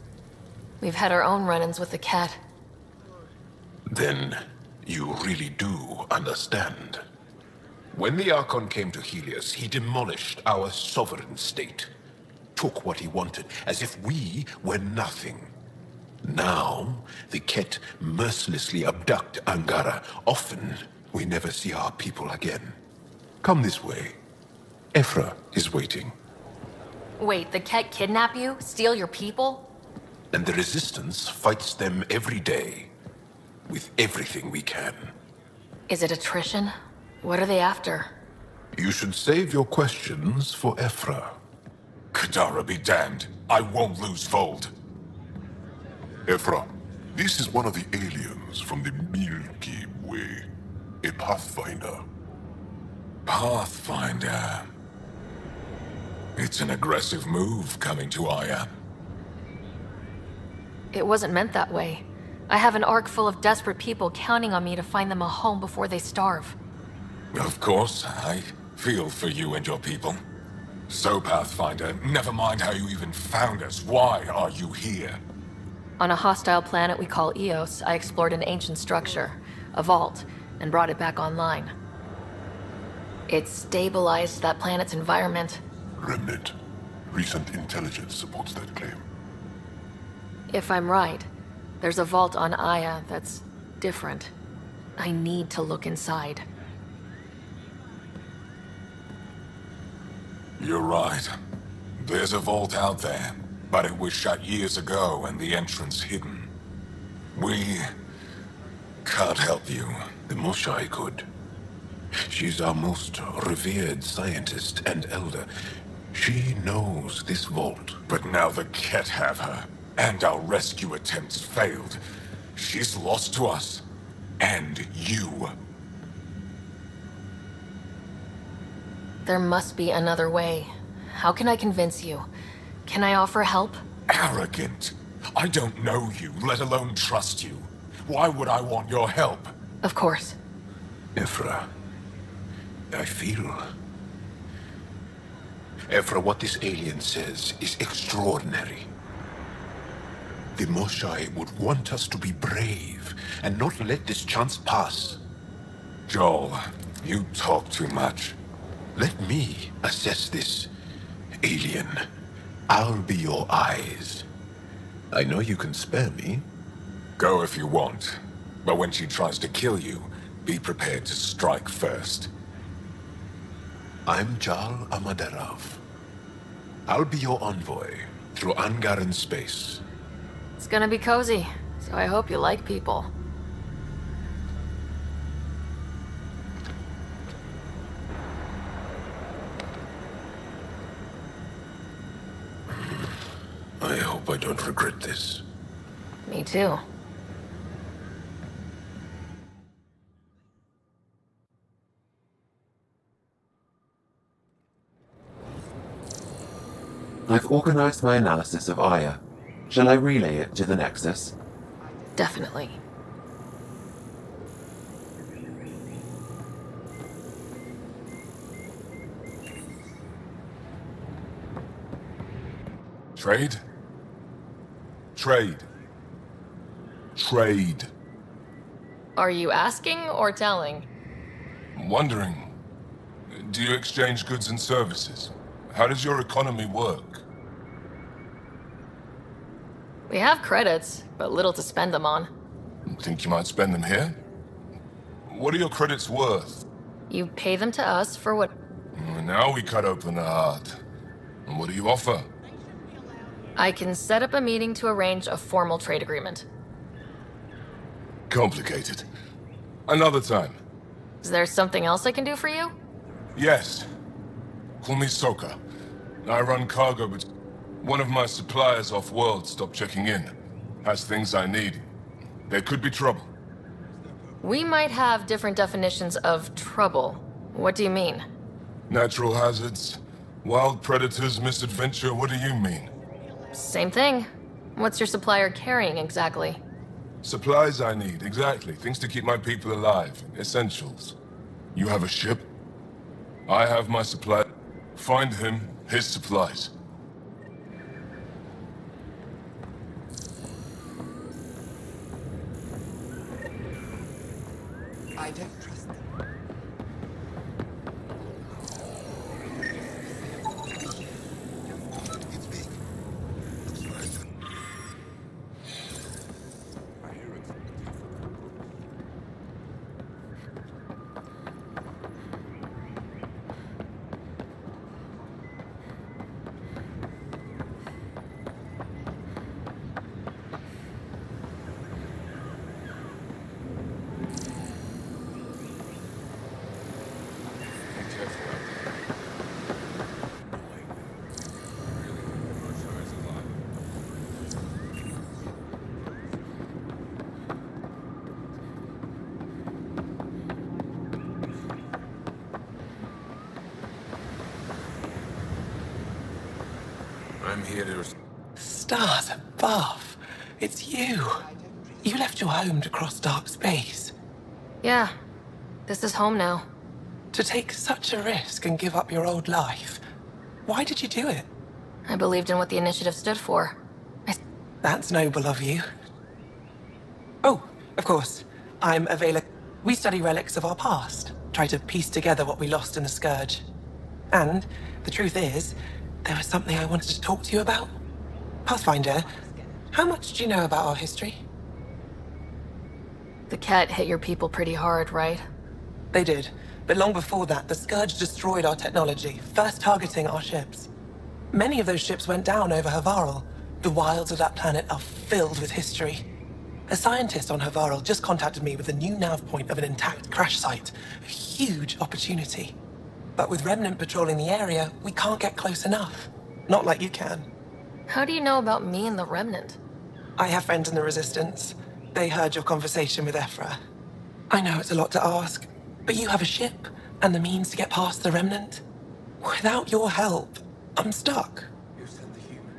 We've had our own run-ins with the cat. Then, you really do understand. When the Archon came to Helios, he demolished our sovereign state. Took what he wanted, as if we were nothing. Now, the Ket mercilessly abduct Angara. Often, we never see our people again. Come this way. Ephra is waiting. Wait, the cat kidnap you? Steal your people? And the Resistance fights them every day. With everything we can. Is it attrition? What are they after? You should save your questions for Ephra. Kadara be damned. I won't lose Vold. Ephra, this is one of the aliens from the Milky Way. A Pathfinder. Pathfinder. It's an aggressive move coming to Aya. It wasn't meant that way. I have an ark full of desperate people counting on me to find them a home before they starve. Of course, I feel for you and your people. So, Pathfinder, never mind how you even found us. Why are you here? On a hostile planet we call Eos, I explored an ancient structure, a vault, and brought it back online. It stabilized that planet's environment. Remnant. Recent intelligence supports that claim. If I'm right, there's a vault on Aya that's different. I need to look inside. You're right. There's a vault out there, but it was shut years ago and the entrance hidden. We can't help you. The Moshai could. She's our most revered scientist and elder. She knows this vault. But now the Ket have her, and our rescue attempts failed. She's lost to us, and you. There must be another way. How can I convince you? Can I offer help? Arrogant. I don't know you, let alone trust you. Why would I want your help? Of course. Ephra, I feel... Ephra, what this alien says is extraordinary. The Moshai would want us to be brave and not let this chance pass. Joel, you talk too much. Let me assess this alien. I'll be your eyes. I know you can spare me. Go if you want, but when she tries to kill you, be prepared to strike first. I'm Jal Amaderov. I'll be your envoy through Angaran space. It's gonna be cozy, so I hope you like people. I hope I don't regret this. Me too. I've organized my analysis of Aya. Shall I relay it to the Nexus? Definitely. Trade? Trade. Trade. Are you asking or telling? I'm wondering, do you exchange goods and services? How does your economy work? We have credits, but little to spend them on. Think you might spend them here? What are your credits worth? You pay them to us for what... Now we cut open the heart. And what do you offer? I can set up a meeting to arrange a formal trade agreement. Complicated. Another time. Is there something else I can do for you? Yes. Call me Soka. I run cargo, but one of my suppliers off-world stopped checking in. Has things I need. There could be trouble. We might have different definitions of trouble. What do you mean? Natural hazards, wild predators, misadventure, what do you mean? Same thing. What's your supplier carrying exactly? Supplies I need, exactly. Things to keep my people alive. Essentials. You have a ship? I have my supply. Find him, his supplies. I don't trust them. It's big. Looks right. I hear it's I'm here to... Stars above. It's you. You left your home to cross dark space. Yeah. This is home now. To take such a risk and give up your old life. Why did you do it? I believed in what the initiative stood for. That's noble of you. Oh, of course. I'm available. We study relics of our past. Try to piece together what we lost in the Scourge. And the truth is, there was something I wanted to talk to you about. Pathfinder, how much do you know about our history? The cat hit your people pretty hard, right? They did. But long before that, the Scourge destroyed our technology, first targeting our ships. Many of those ships went down over Havarl. The wilds of that planet are filled with history. A scientist on Havarl just contacted me with a new nav point of an intact crash site. A huge opportunity. But with Remnant patrolling the area, we can't get close enough. Not like you can. How do you know about me and the Remnant? I have friends in the Resistance. They heard your conversation with Ephra. I know it's a lot to ask, but you have a ship and the means to get past the Remnant. Without your help, I'm stuck. You sent the human.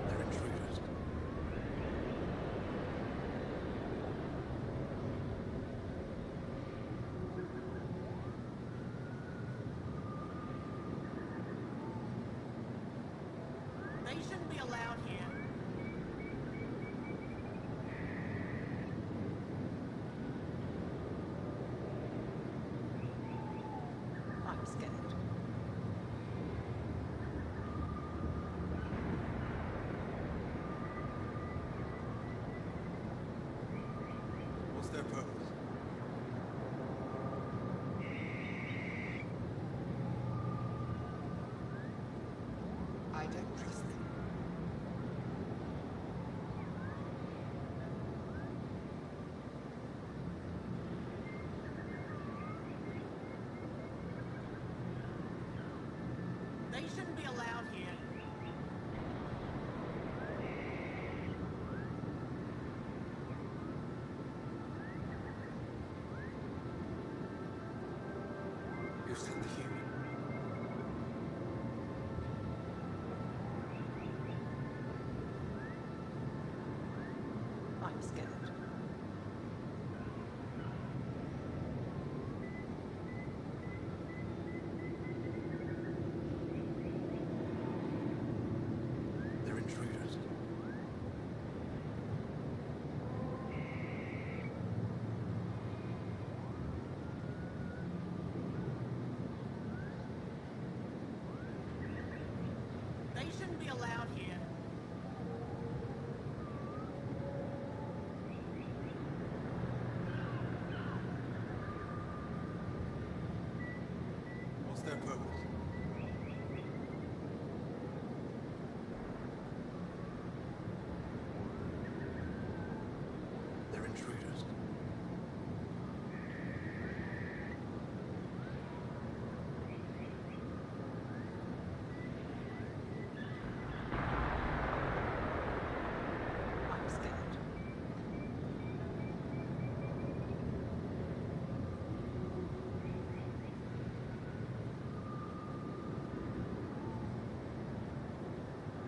They're intruders. They shouldn't be allowed here. I'm scared. What's their purpose? I don't trust them. They shouldn't be allowed here. You sent the human. I'm scared. allowed here. What's their purpose? They're intruders.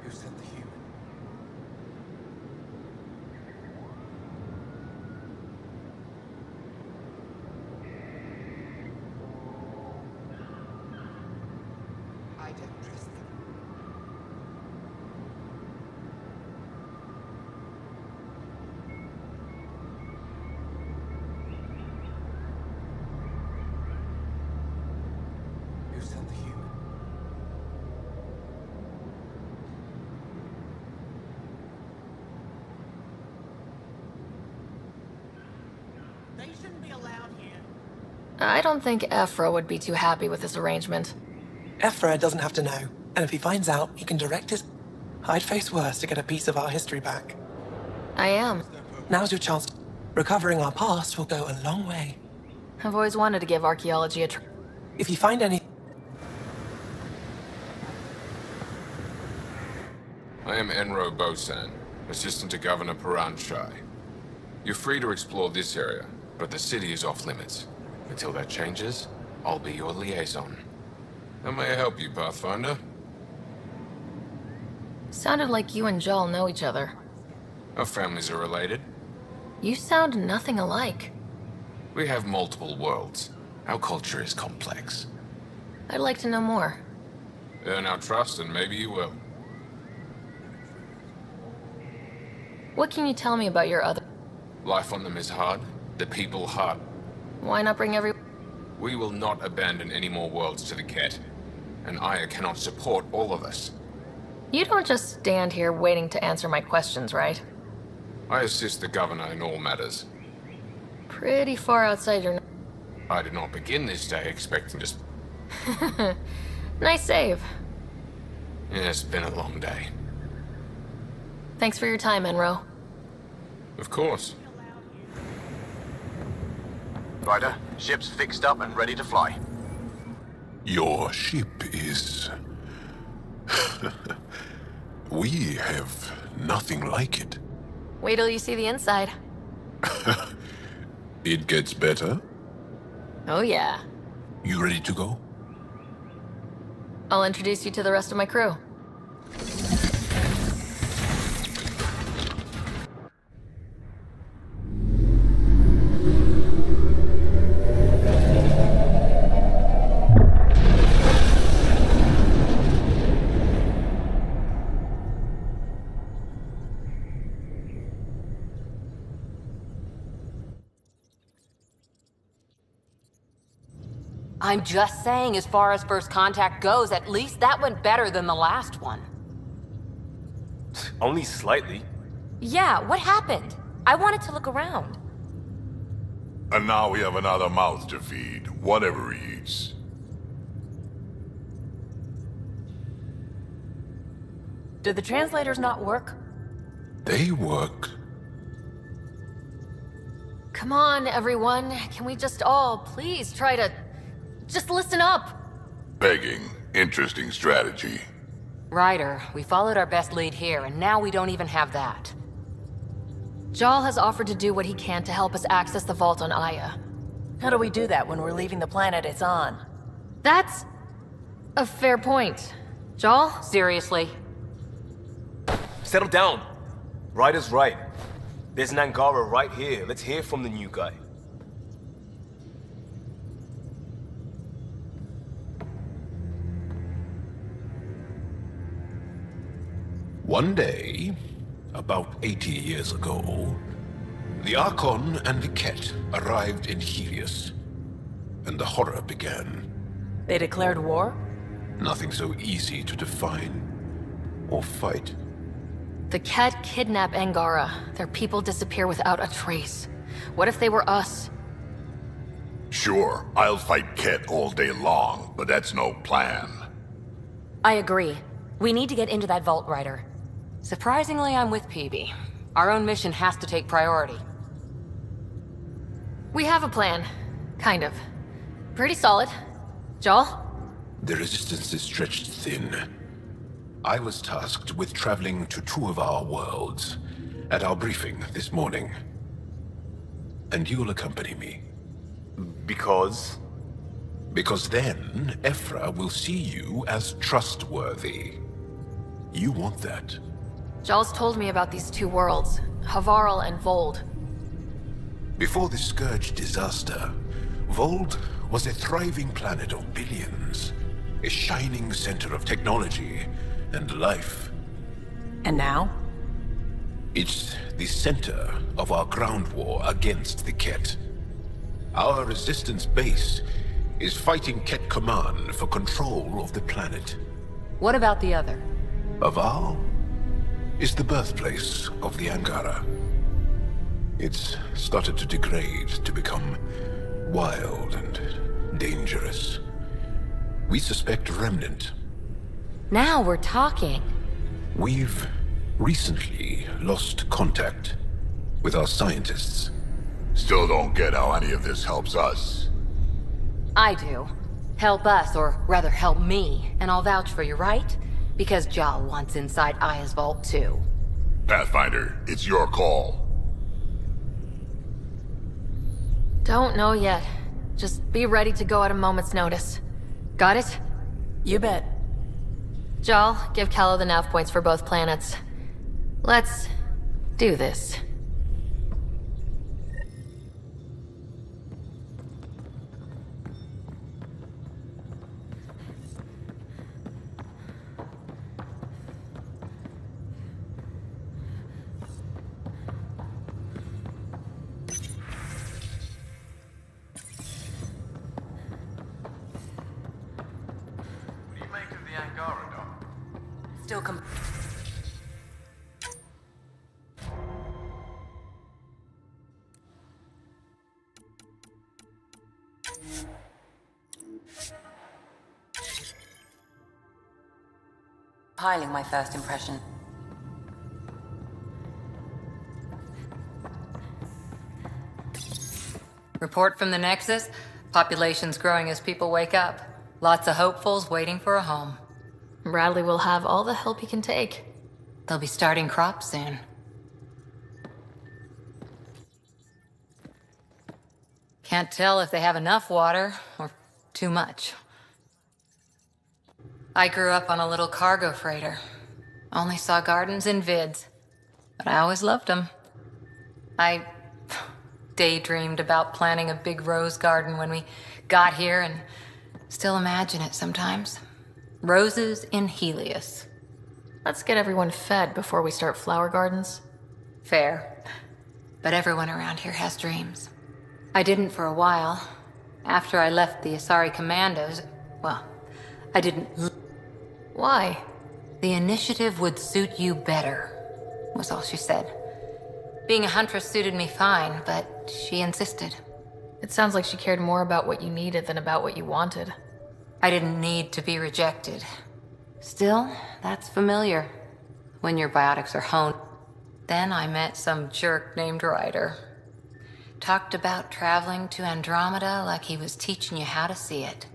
Who sent the human? I don't trust them. Who sent the human? They shouldn't be allowed here. I don't think Ephra would be too happy with this arrangement. Ephra doesn't have to know, and if he finds out, he can direct his... I'd face worse to get a piece of our history back. I am. Now's your chance. Recovering our past will go a long way. I've always wanted to give archaeology a try. If you find any... I am Enro Bosan, assistant to Governor Paranchai. You're free to explore this area, but the city is off limits. Until that changes, I'll be your liaison. How may I help you, Pathfinder? Sounded like you and Joel know each other. Our families are related. You sound nothing alike. We have multiple worlds. Our culture is complex. I'd like to know more. Earn our trust and maybe you will. What can you tell me about your other... Life on them is hard, the people hard. Why not bring every... We will not abandon any more worlds to the Ket. And Aya cannot support all of us. You don't just stand here waiting to answer my questions, right? I assist the Governor in all matters. Pretty far outside your... I did not begin this day expecting to... Nice save. Yeah, it's been a long day. Thanks for your time, Enro. Of course. Ryder, ship's fixed up and ready to fly. Your ship is... We have nothing like it. Wait till you see the inside. It gets better. Oh yeah. You ready to go? I'll introduce you to the rest of my crew. I'm just saying, as far as first contact goes, at least that went better than the last one. Only slightly. Yeah, what happened? I wanted to look around. And now we have another mouth to feed, whatever he eats. Did the translators not work? They work. Come on, everyone. Can we just all please try to... just listen up? Begging. Interesting strategy. Ryder, we followed our best lead here, and now we don't even have that. Jal has offered to do what he can to help us access the vault on Aya. How do we do that when we're leaving the planet it's on? That's... a fair point. Jal? Seriously? Settle down. Ryder's right. There's an Angara right here. Let's hear from the new guy. One day, about 80 years ago, the Archon and the Ket arrived in Helios, and the horror began. They declared war? Nothing so easy to define. or fight? The Ket kidnap Angara. Their people disappear without a trace. What if they were us? Sure, I'll fight Ket all day long, but that's no plan. I agree. We need to get into that vault, Ryder. Surprisingly, I'm with Peavy. Our own mission has to take priority. We have a plan. Kind of. Pretty solid. Joel? The resistance is stretched thin. I was tasked with traveling to two of our worlds at our briefing this morning. And you'll accompany me. Because? Because then, Ephra will see you as trustworthy. You want that. Joel's told me about these two worlds, Havarl and Vold. Before the Scourge disaster, Vold was a thriving planet of billions. A shining center of technology and life. And now? It's the center of our ground war against the Ket. Our resistance base is fighting Ket Command for control of the planet. What about the other? Havarl is the birthplace of the Angara. It's started to degrade, to become wild and dangerous. We suspect a remnant. Now we're talking. We've recently lost contact with our scientists. Still don't get how any of this helps us. I do. Help us, or rather help me, and I'll vouch for you, right? Because Jal wants inside Aya's vault too. Pathfinder, it's your call. Don't know yet. Just be ready to go at a moment's notice. Got it? You bet. Jal, give Callow the nav points for both planets. Let's do this. Still compiling my first impression. Report from the Nexus. Population's growing as people wake up. Lots of hopefuls waiting for a home. Bradley will have all the help he can take. They'll be starting crops soon. Can't tell if they have enough water, or too much. I grew up on a little cargo freighter. Only saw gardens in vids, but I always loved them. I daydreamed about planting a big rose garden when we got here, and still imagine it sometimes. Roses in Helios. Let's get everyone fed before we start flower gardens. Fair. But everyone around here has dreams. I didn't for a while. After I left the Asari Commandos, well, I didn't. Why? The initiative would suit you better, was all she said. Being a huntress suited me fine, but she insisted. It sounds like she cared more about what you needed than about what you wanted. I didn't need to be rejected. Still, that's familiar. When your biotics are honed. Then I met some jerk named Ryder. Talked about traveling to Andromeda like he was teaching you how to see it.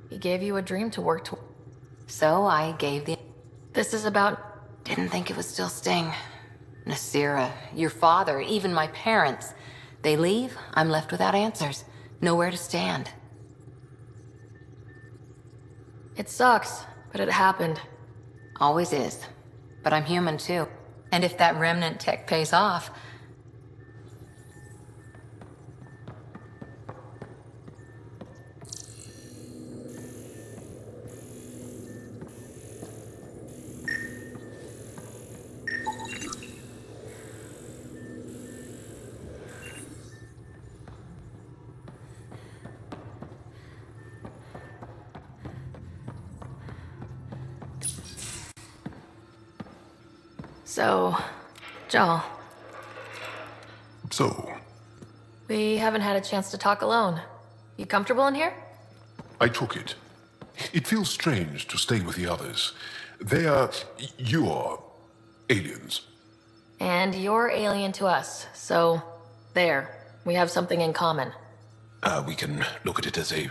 He gave you a dream to work toward. So I gave the... This is about... Didn't think it would still sting. Nasira, your father, even my parents. They leave, I'm left without answers. Nowhere to stand. It sucks, but it happened. Always is. But I'm human too. And if that remnant tech pays off... So, Joel, So, we haven't had a chance to talk alone. You comfortable in here? I took it. It feels strange to stay with the others. They are... you are... aliens. And you're alien to us, so there. We have something in common. We can look at it as a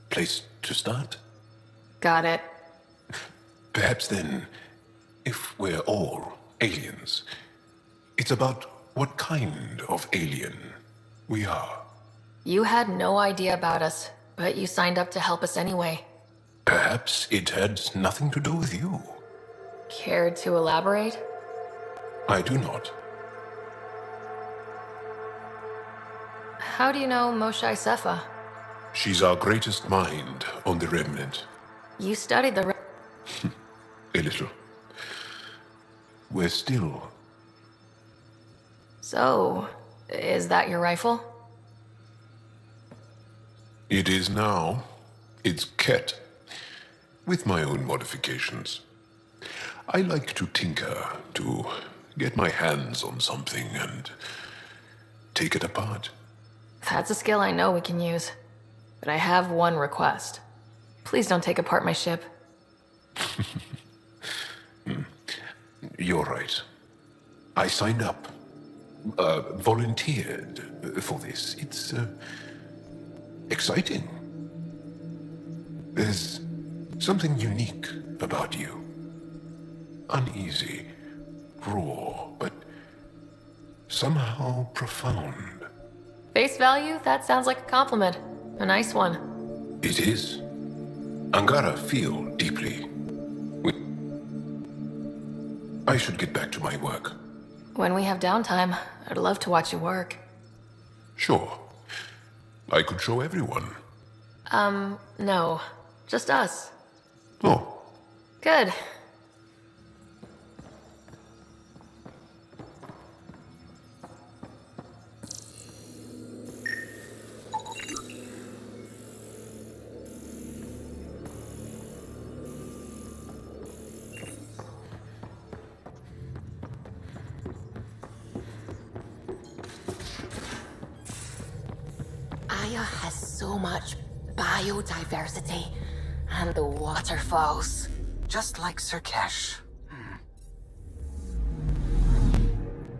place to start. Got it. Perhaps then, if we're all aliens, it's about what kind of alien we are. You had no idea about us, but you signed up to help us anyway. Perhaps it had nothing to do with you. Care to elaborate? I do not. How do you know Moshae Sefa? She's our greatest mind on the Remnant. You studied the... A little. We're still... So, is that your rifle? It is now. It's Ket. With my own modifications. I like to tinker, to get my hands on something and take it apart. That's a skill I know we can use. But I have one request. Please don't take apart my ship. You're right. I signed up. Volunteered for this. It's, exciting. There's something unique about you. Uneasy, raw, but somehow profound. Face value? That sounds like a compliment. A nice one. It is. Angara feel deeply. I should get back to my work. When we have downtime, I'd love to watch you work. Sure. I could show everyone. No. Just us. Oh. Good. Aya has so much biodiversity and the waterfalls. Just like Sirkesh.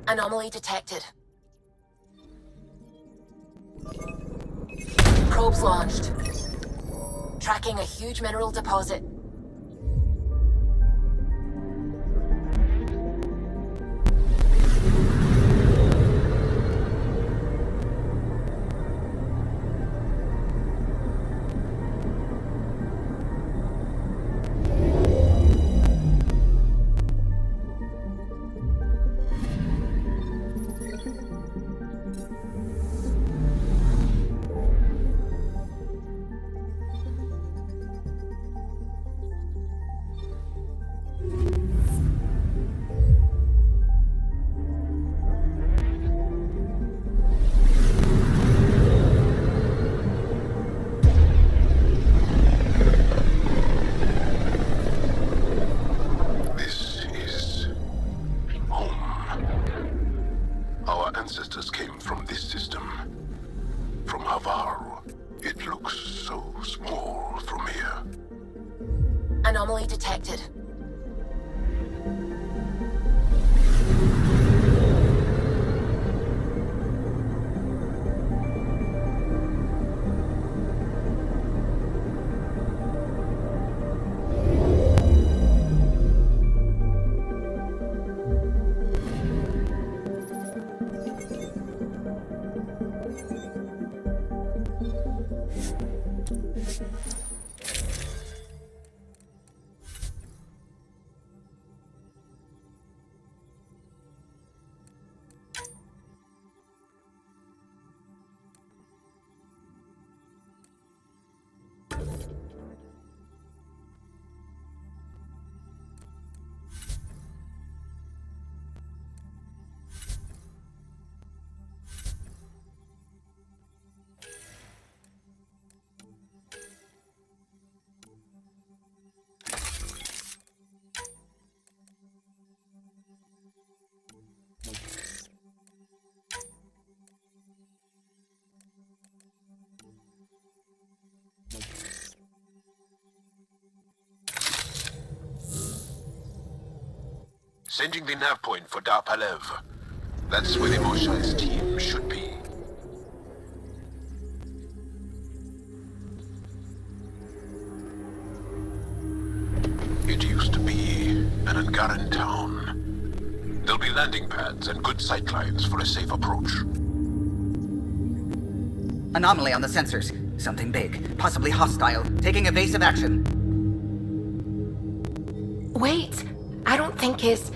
Anomaly detected. Probes launched. Tracking a huge mineral deposit. Anomaly detected. Sending the nav point for Dar Palev. That's where the Moshai's team should be. It used to be an Angaran town. There'll be landing pads and good sight lines for a safe approach. Anomaly on the sensors. Something big, possibly hostile, taking evasive action. Wait, I don't think his...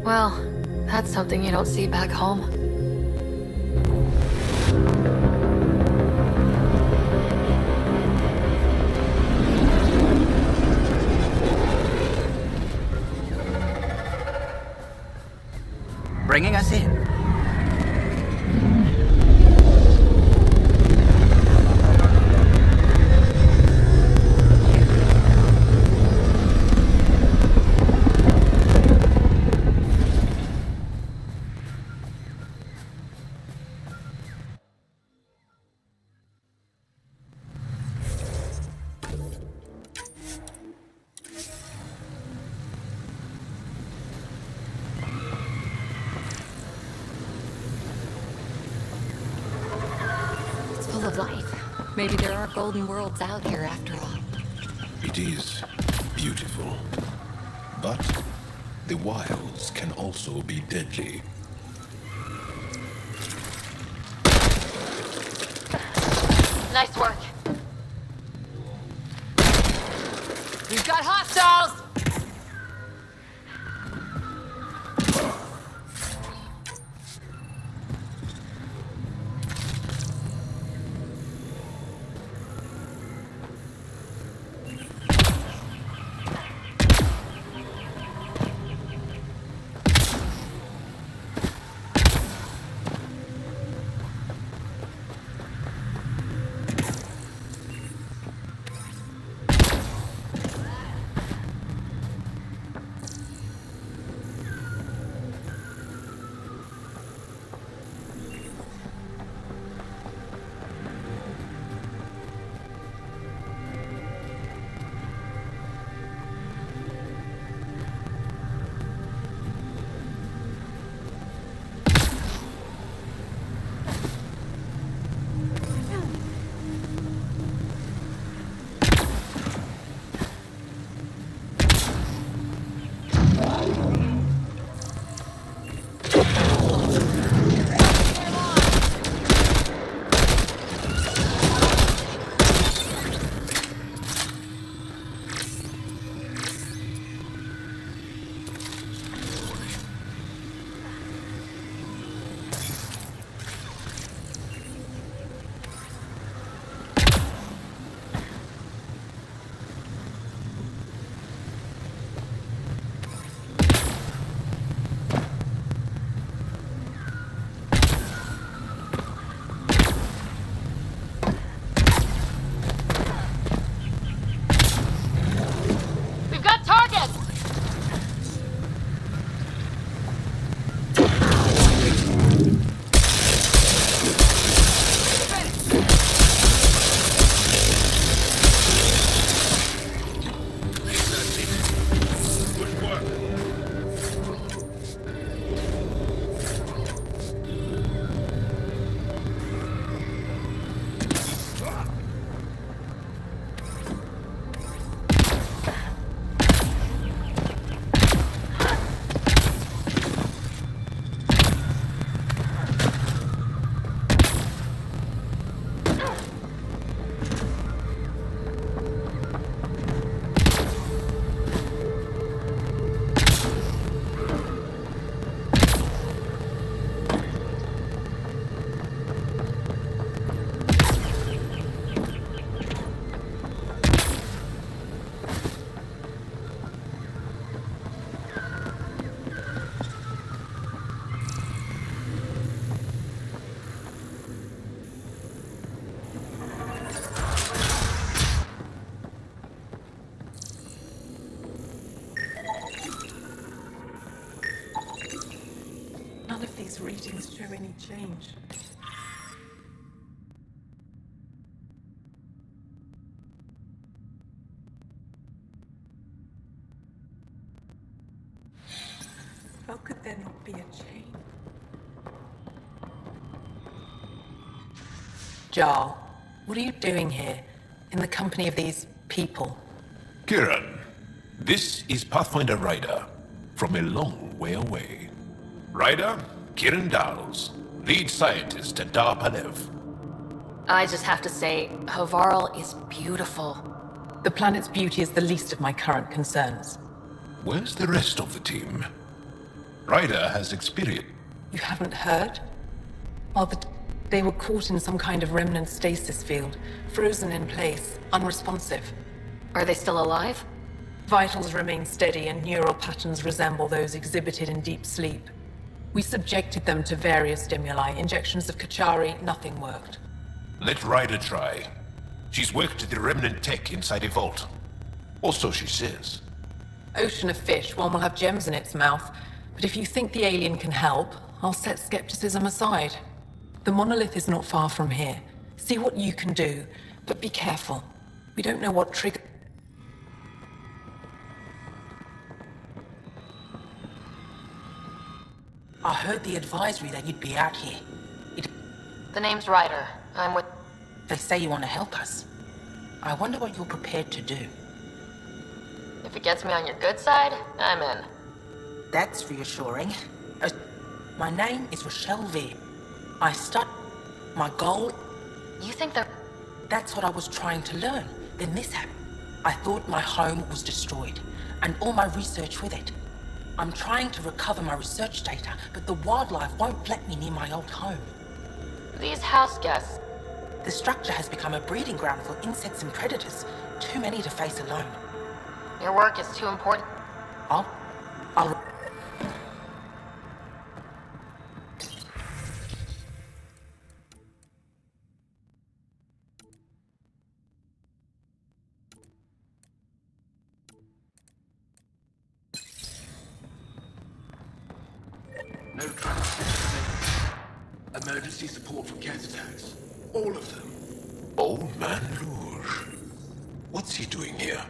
Well, that's something you don't see back home. Bringing us in. Full of life. Maybe there are golden worlds out here after all. It is beautiful. But the wilds can also be deadly. Nice work. We've got hostiles! those readings show any change. How could there not be a change? Jarl, what are you doing here, in the company of these people? Kieran, this is Pathfinder Ryder, from a long way away. Ryder, Kieran Dowles, lead scientist at Dar Palev. I just have to say, Havarl is beautiful. The planet's beauty is the least of my current concerns. Where's the rest of the team? Ryder has experience. You haven't heard? They were caught in some kind of remnant stasis field, frozen in place, unresponsive. Are they still alive? Vitals remain steady and neural patterns resemble those exhibited in deep sleep. We subjected them to various stimuli, injections of Kachari, nothing worked. Let Ryder try. She's worked at the remnant tech inside a vault. Or so she says. Ocean of fish, one will have gems in its mouth. But if you think the alien can help, I'll set skepticism aside. The monolith is not far from here. See what you can do, but be careful. We don't know what trigger... I heard the advisory that you'd be out here. The name's Ryder. I'm with... They say you want to help us. I wonder what you're prepared to do. If it gets me on your good side, I'm in. That's reassuring. My name is Rochelle V. My goal... You think they're... That's what I was trying to learn. Then this happened. I thought my home was destroyed, and all my research with it. I'm trying to recover my research data, but the wildlife won't let me near my old home. These house guests... The structure has become a breeding ground for insects and predators. Too many to face alone. Your work is too important. I'll... No transmission. Emergency support for cat attacks. All of them. Old Man Luge. What's he doing here?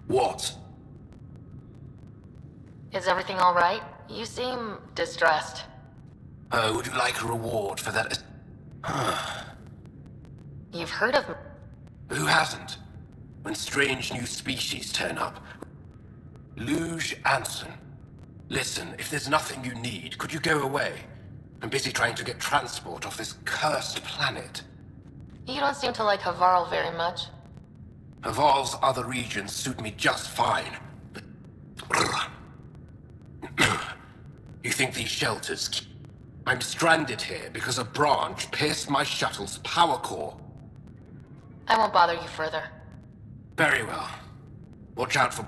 What? Is everything all right? You seem distressed. Would you like a reward for that? You've heard of... Who hasn't? When strange new species turn up. Luge Anson. Listen, if there's nothing you need, could you go away? I'm busy trying to get transport off this cursed planet. You don't seem to like Havarl very much. Havarl's other regions suit me just fine, but... You think these shelters... I'm stranded here because a branch pierced my shuttle's power core. I won't bother you further. Very well. Watch out for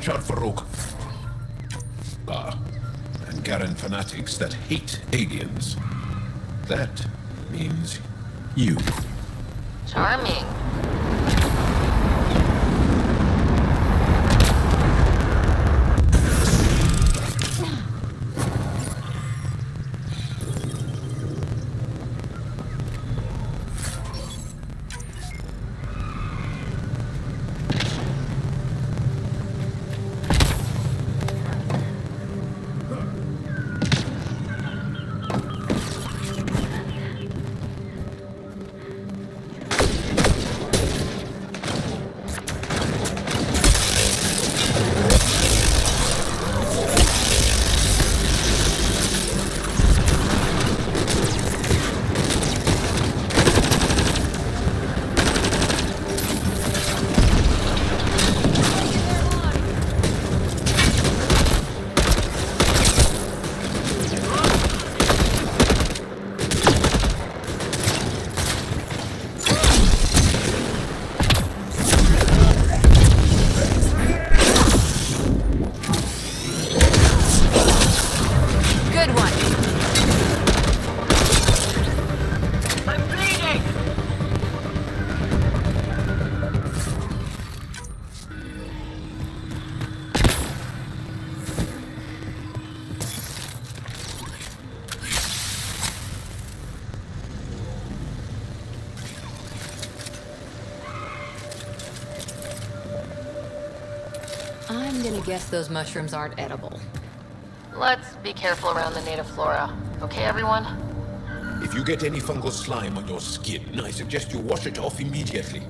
Watch out for Rook. And Garen fanatics that hate aliens. That means you. Charming. I'm gonna guess those mushrooms aren't edible. Let's be careful around the native flora. Okay, everyone? If you get any fungal slime on your skin, I suggest you wash it off immediately.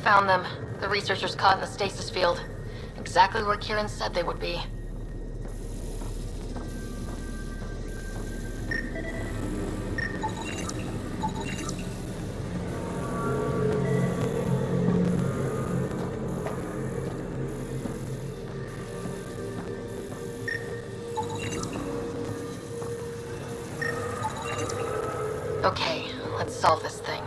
Found them. The researchers caught in the stasis field. Exactly where Kieran said they would be. Okay, let's solve this thing.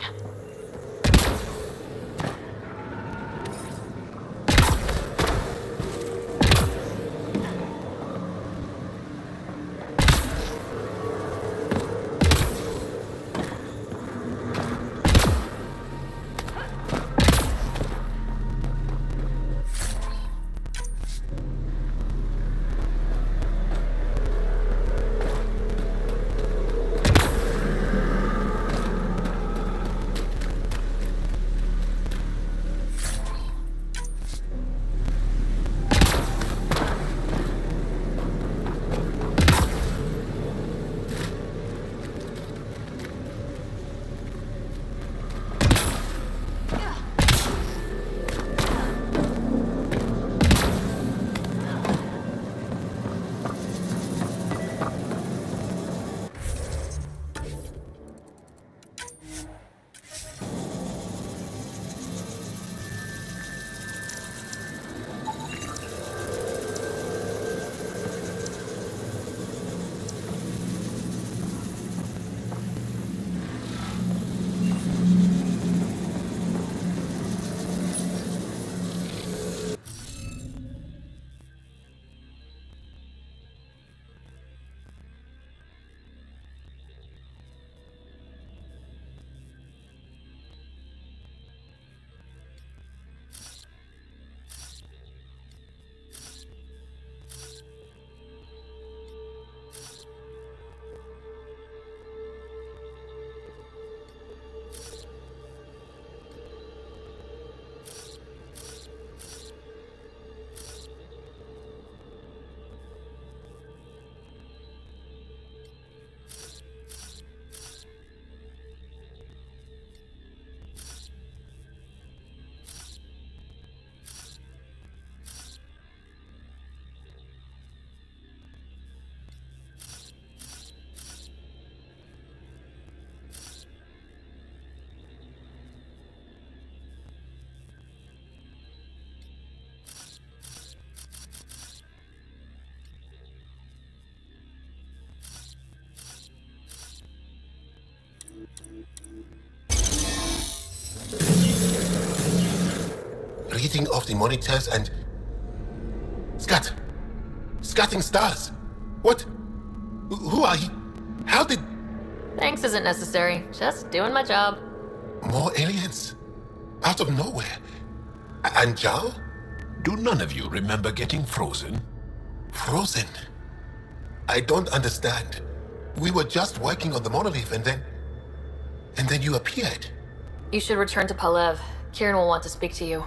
Reading of the monitors and... Scatting stars! What? Who are you? How did... Thanks isn't necessary. Just doing my job. More aliens? Out of nowhere? And Zhao? Do none of you remember getting frozen? Frozen? I don't understand. We were just working on the monolith and then you appeared. You should return to Palev. Kieran will want to speak to you.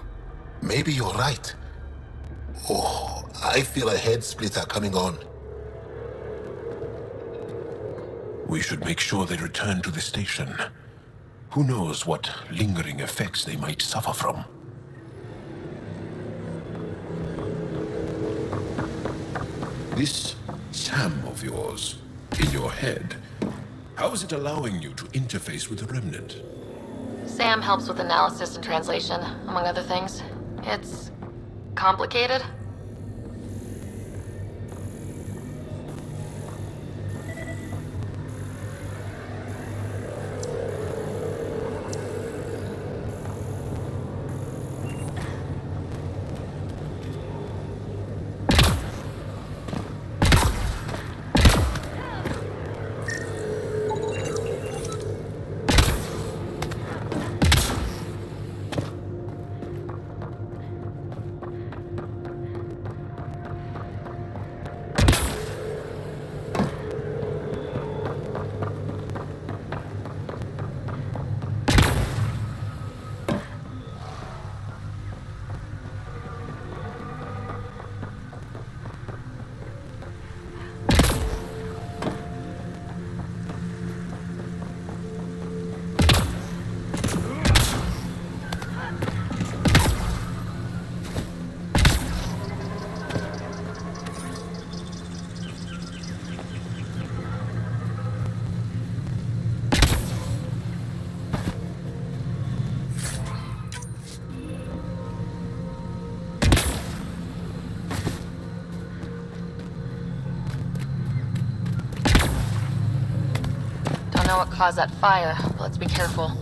Maybe you're right. Oh, I feel a head splitter coming on. We should make sure they return to the station. Who knows what lingering effects they might suffer from. This Sam of yours, in your head, how is it allowing you to interface with the Remnant? Sam helps with analysis and translation, among other things. It's complicated. know what caused that fire, but let's be careful.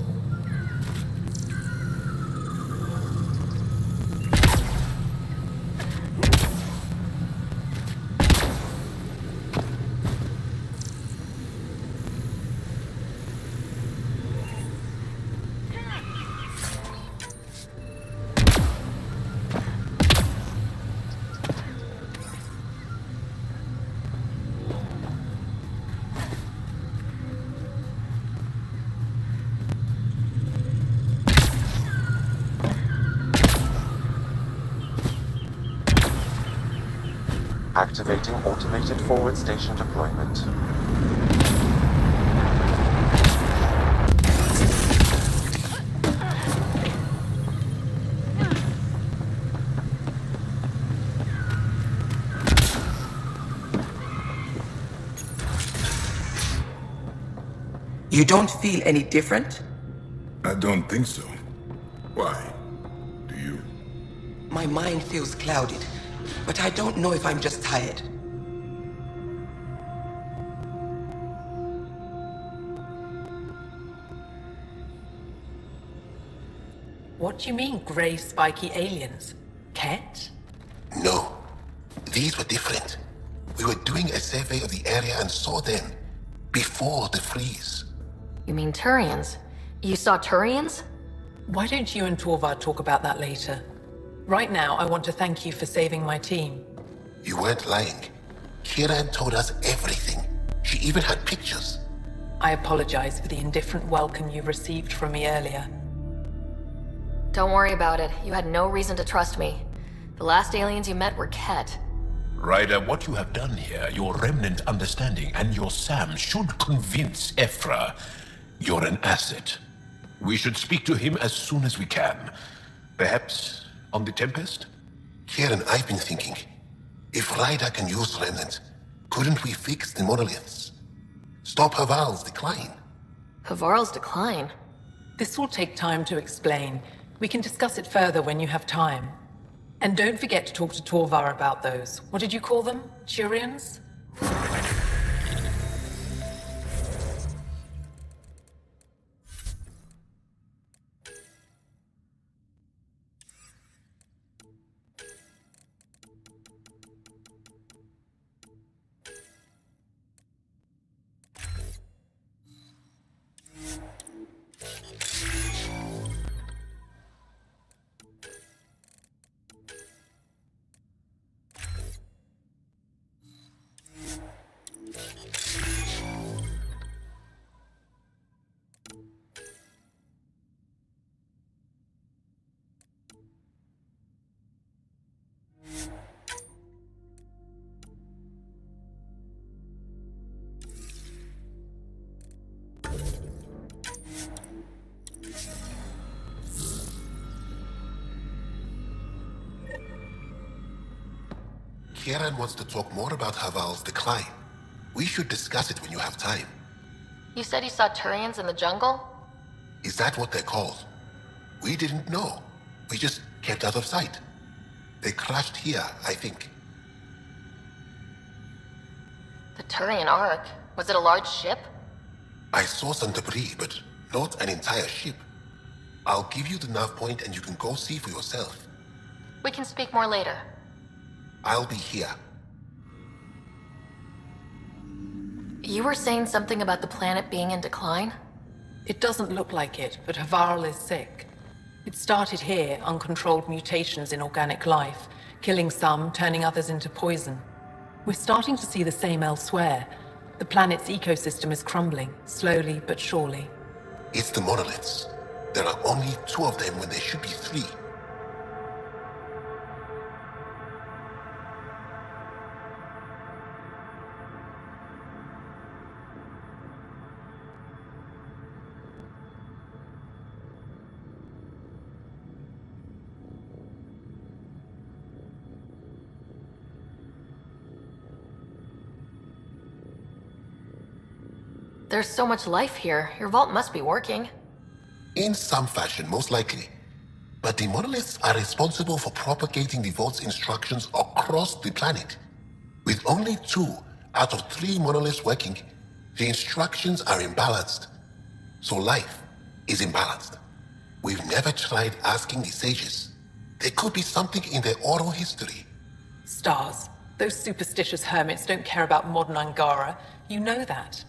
Activating automated forward station deployment. You don't feel any different? I don't think so. Why? Do you? My mind feels clouded, but I don't know if I'm just tired. What do you mean, grey spiky aliens? Ket? No. These were different. We were doing a survey of the area and saw them before the freeze. You mean Turians? You saw Turians? Why don't you and Torvar talk about that later? Right now, I want to thank you for saving my team. You weren't lying. Kiran told us everything. She even had pictures. I apologize for the indifferent welcome you received from me earlier. Don't worry about it. You had no reason to trust me. The last aliens you met were Ket. Ryder, what you have done here, your remnant understanding and your Sam should convince Ephra you're an asset. We should speak to him as soon as we can. Perhaps on the Tempest? Kieran, I've been thinking. If Ryder can use remnant, couldn't we fix the monoliths? Stop Haval's decline? Havarl's decline? This will take time to explain. We can discuss it further when you have time. And don't forget to talk to Torvar about those. What did you call them? Turians? Kieran wants to talk more about Haval's decline. We should discuss it when you have time. You said you saw Turians in the jungle? Is that what they're called? We didn't know. We just kept out of sight. They crashed here, I think. The Turian Ark? Was it a large ship? I saw some debris, but not an entire ship. I'll give you the nav point and you can go see for yourself. We can speak more later. I'll be here. You were saying something about the planet being in decline? It doesn't look like it, but Havarl is sick. It started here, uncontrolled mutations in organic life, killing some, turning others into poison. We're starting to see the same elsewhere. The planet's ecosystem is crumbling, slowly but surely. It's the monoliths. There are only 2 of them when there should be 3. There's so much life here. Your vault must be working. In some fashion, most likely. But the monoliths are responsible for propagating the vault's instructions across the planet. With only 2 out of 3 monoliths working, The instructions are imbalanced, so life is imbalanced. We've never tried asking the sages. There could be something in their oral history. Stars. Those superstitious hermits don't care about modern Angara. You know that.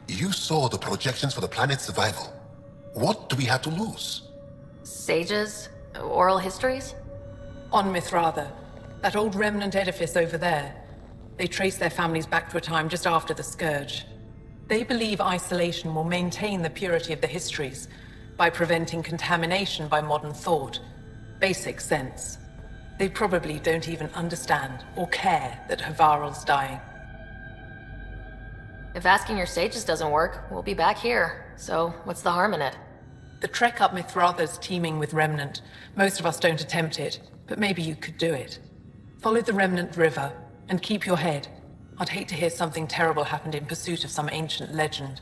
You saw the projections for the planet's survival. What do we have to lose? Sages? Oral histories? On Mithratha, that old remnant edifice over there. They trace their families back to a time just after the Scourge. They believe isolation will maintain the purity of the histories by preventing contamination by modern thought. Basic sense. They probably don't even understand or care that Havarl's dying. If asking your sages doesn't work, we'll be back here. So, what's the harm in it? The trek up Mithratha's teeming with Remnant. Most of us don't attempt it, but maybe you could do it. Follow the Remnant River, and keep your head. I'd hate to hear something terrible happened in pursuit of some ancient legend.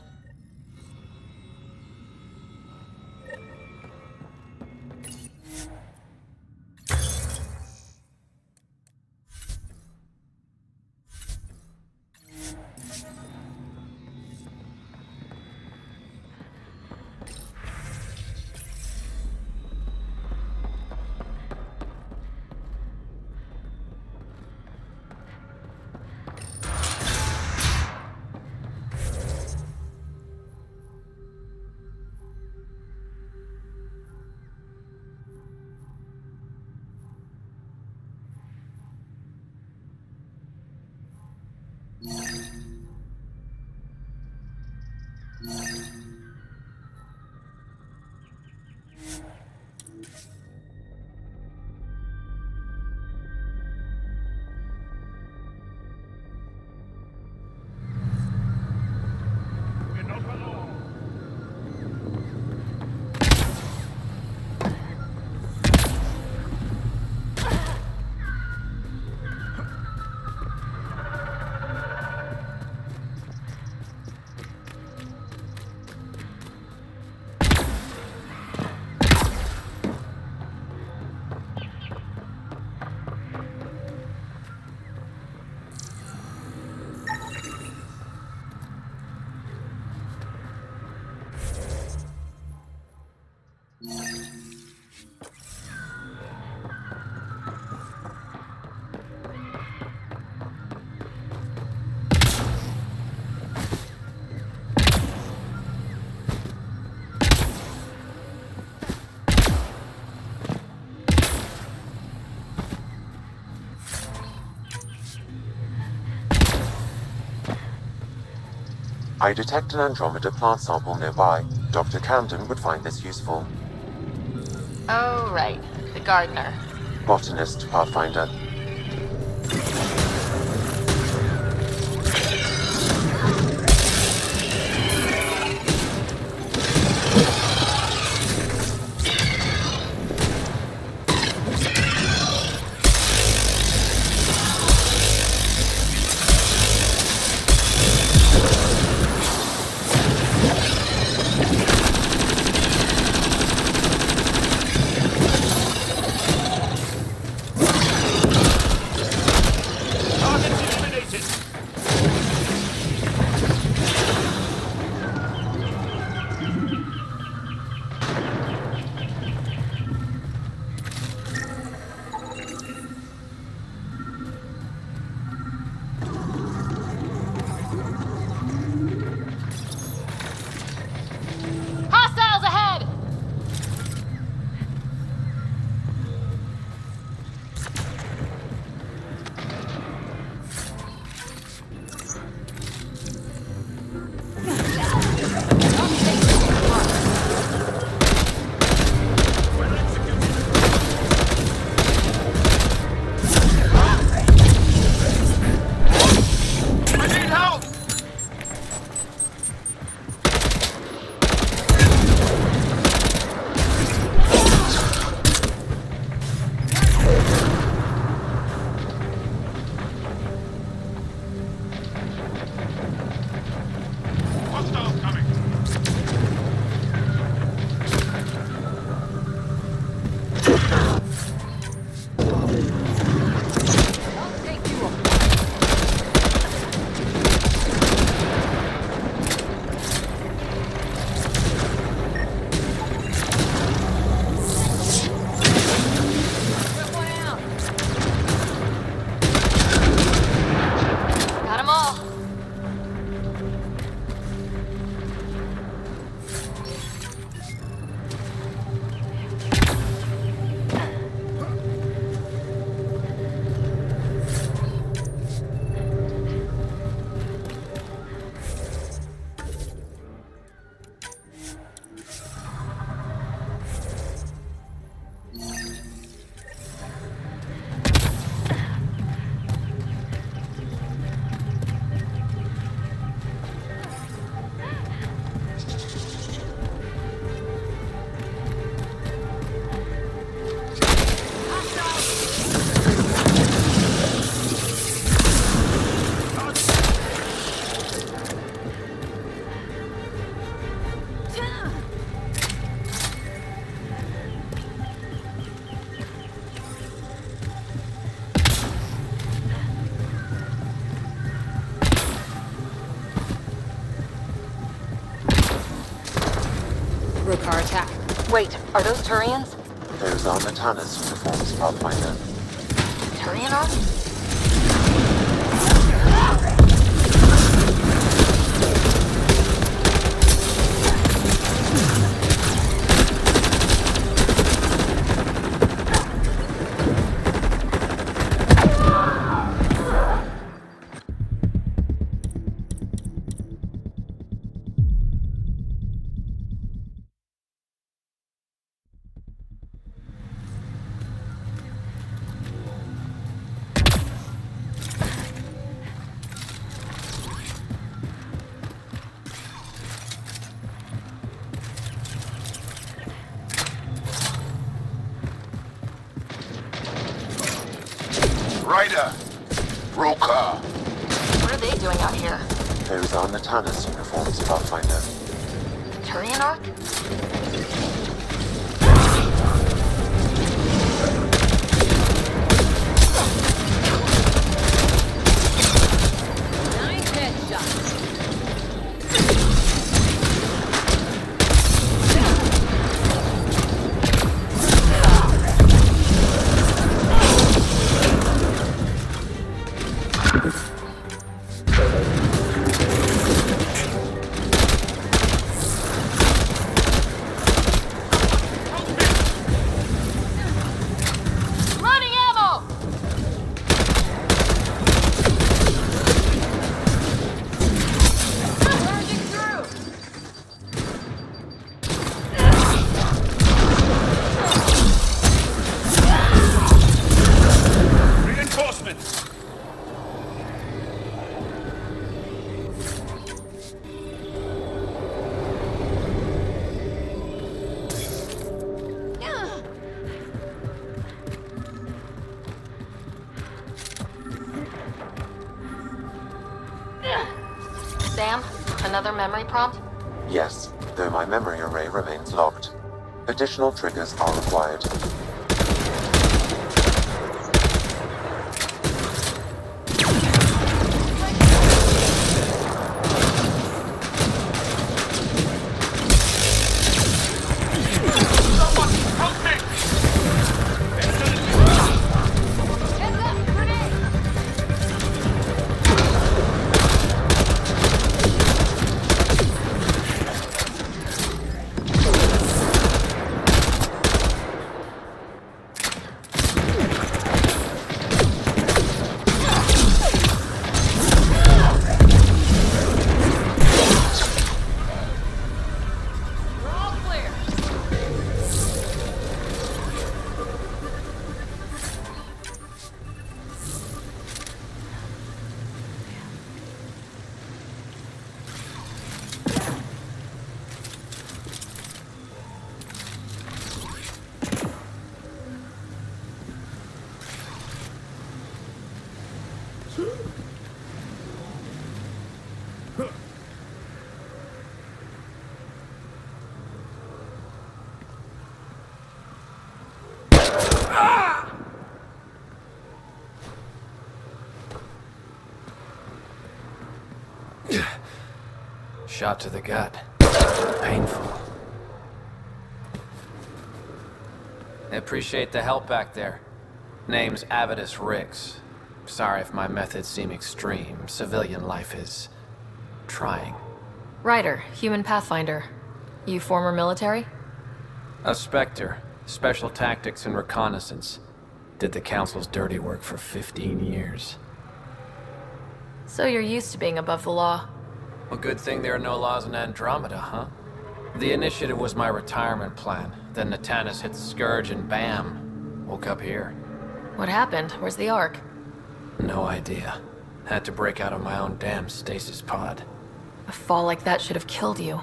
I detect an Andromeda plant sample nearby. Dr. Camden would find this useful. Oh, right. The gardener. Botanist, Pathfinder. Wait, are those Turians? Those are Natana's uniforms, Pathfinder. Turian arc? Ryder! Roka! What are they doing out here? Those are Natana's uniforms, Pathfinder. Turian arc? Nice headshot. Running ammo! Charging through! Reinforcements! Sam, another memory prompt? Yes, though my memory array remains locked. Additional triggers are required. We're all clear. Shot to the gut. Painful. I appreciate the help back there. Name's Avidus Rix. Sorry if my methods seem extreme. Civilian life is trying. Ryder, human pathfinder. You former military? A Spectre. Special tactics and reconnaissance. Did the Council's dirty work for 15 years. So you're used to being above the law. Well, good thing there are no laws in Andromeda, huh? The initiative was my retirement plan. Then Natanis hit the Scourge and bam. Woke up here. What happened? Where's the Ark? No idea. Had to break out of my own damn stasis pod. A fall like that should have killed you.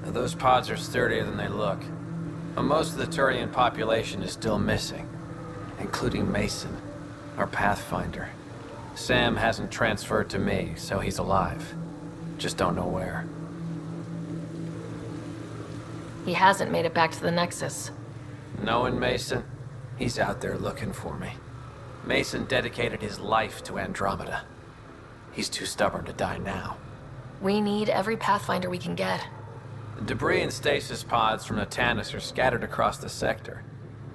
Those pods are sturdier than they look. But most of the Turian population is still missing. Including Mason, our Pathfinder. Sam hasn't transferred to me, so he's alive. Just don't know where. He hasn't made it back to the Nexus. Knowing Mason, he's out there looking for me. Mason dedicated his life to Andromeda. He's too stubborn to die now. We need every Pathfinder we can get. The debris and stasis pods from Natanus are scattered across the sector.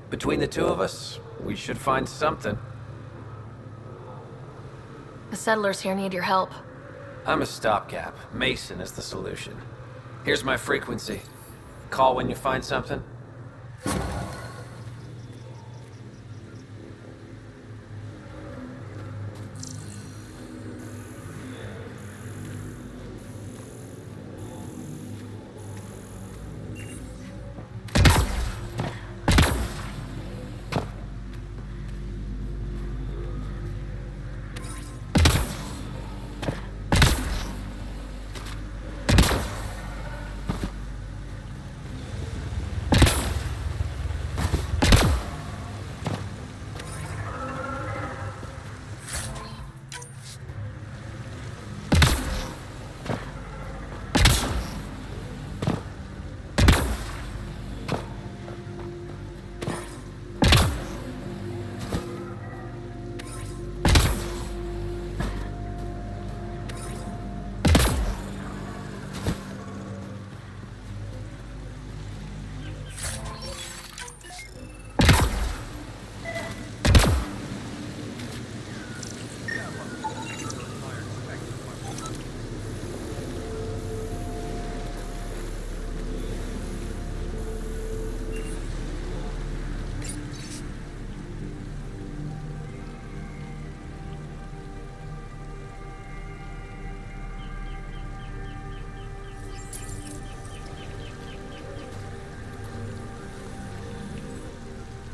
Between the two of us, we should find something. The settlers here need your help. I'm a stopgap. Mason is the solution. Here's my frequency. Call when you find something.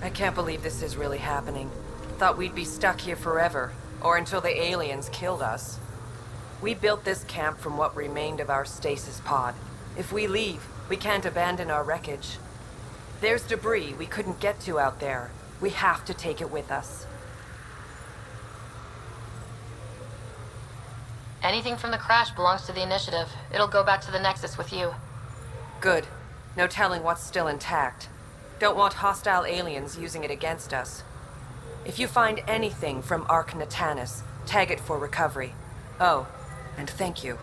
I can't believe this is really happening. Thought we'd be stuck here forever, or until the aliens killed us. We built this camp from what remained of our stasis pod. If we leave, we can't abandon our wreckage. There's debris we couldn't get to out there. We have to take it with us. Anything from the crash belongs to the Initiative. It'll go back to the Nexus with you. Good. No telling what's still intact. Don't want hostile aliens using it against us. If you find anything from Ark Natanus, tag it for recovery. Oh, and thank you.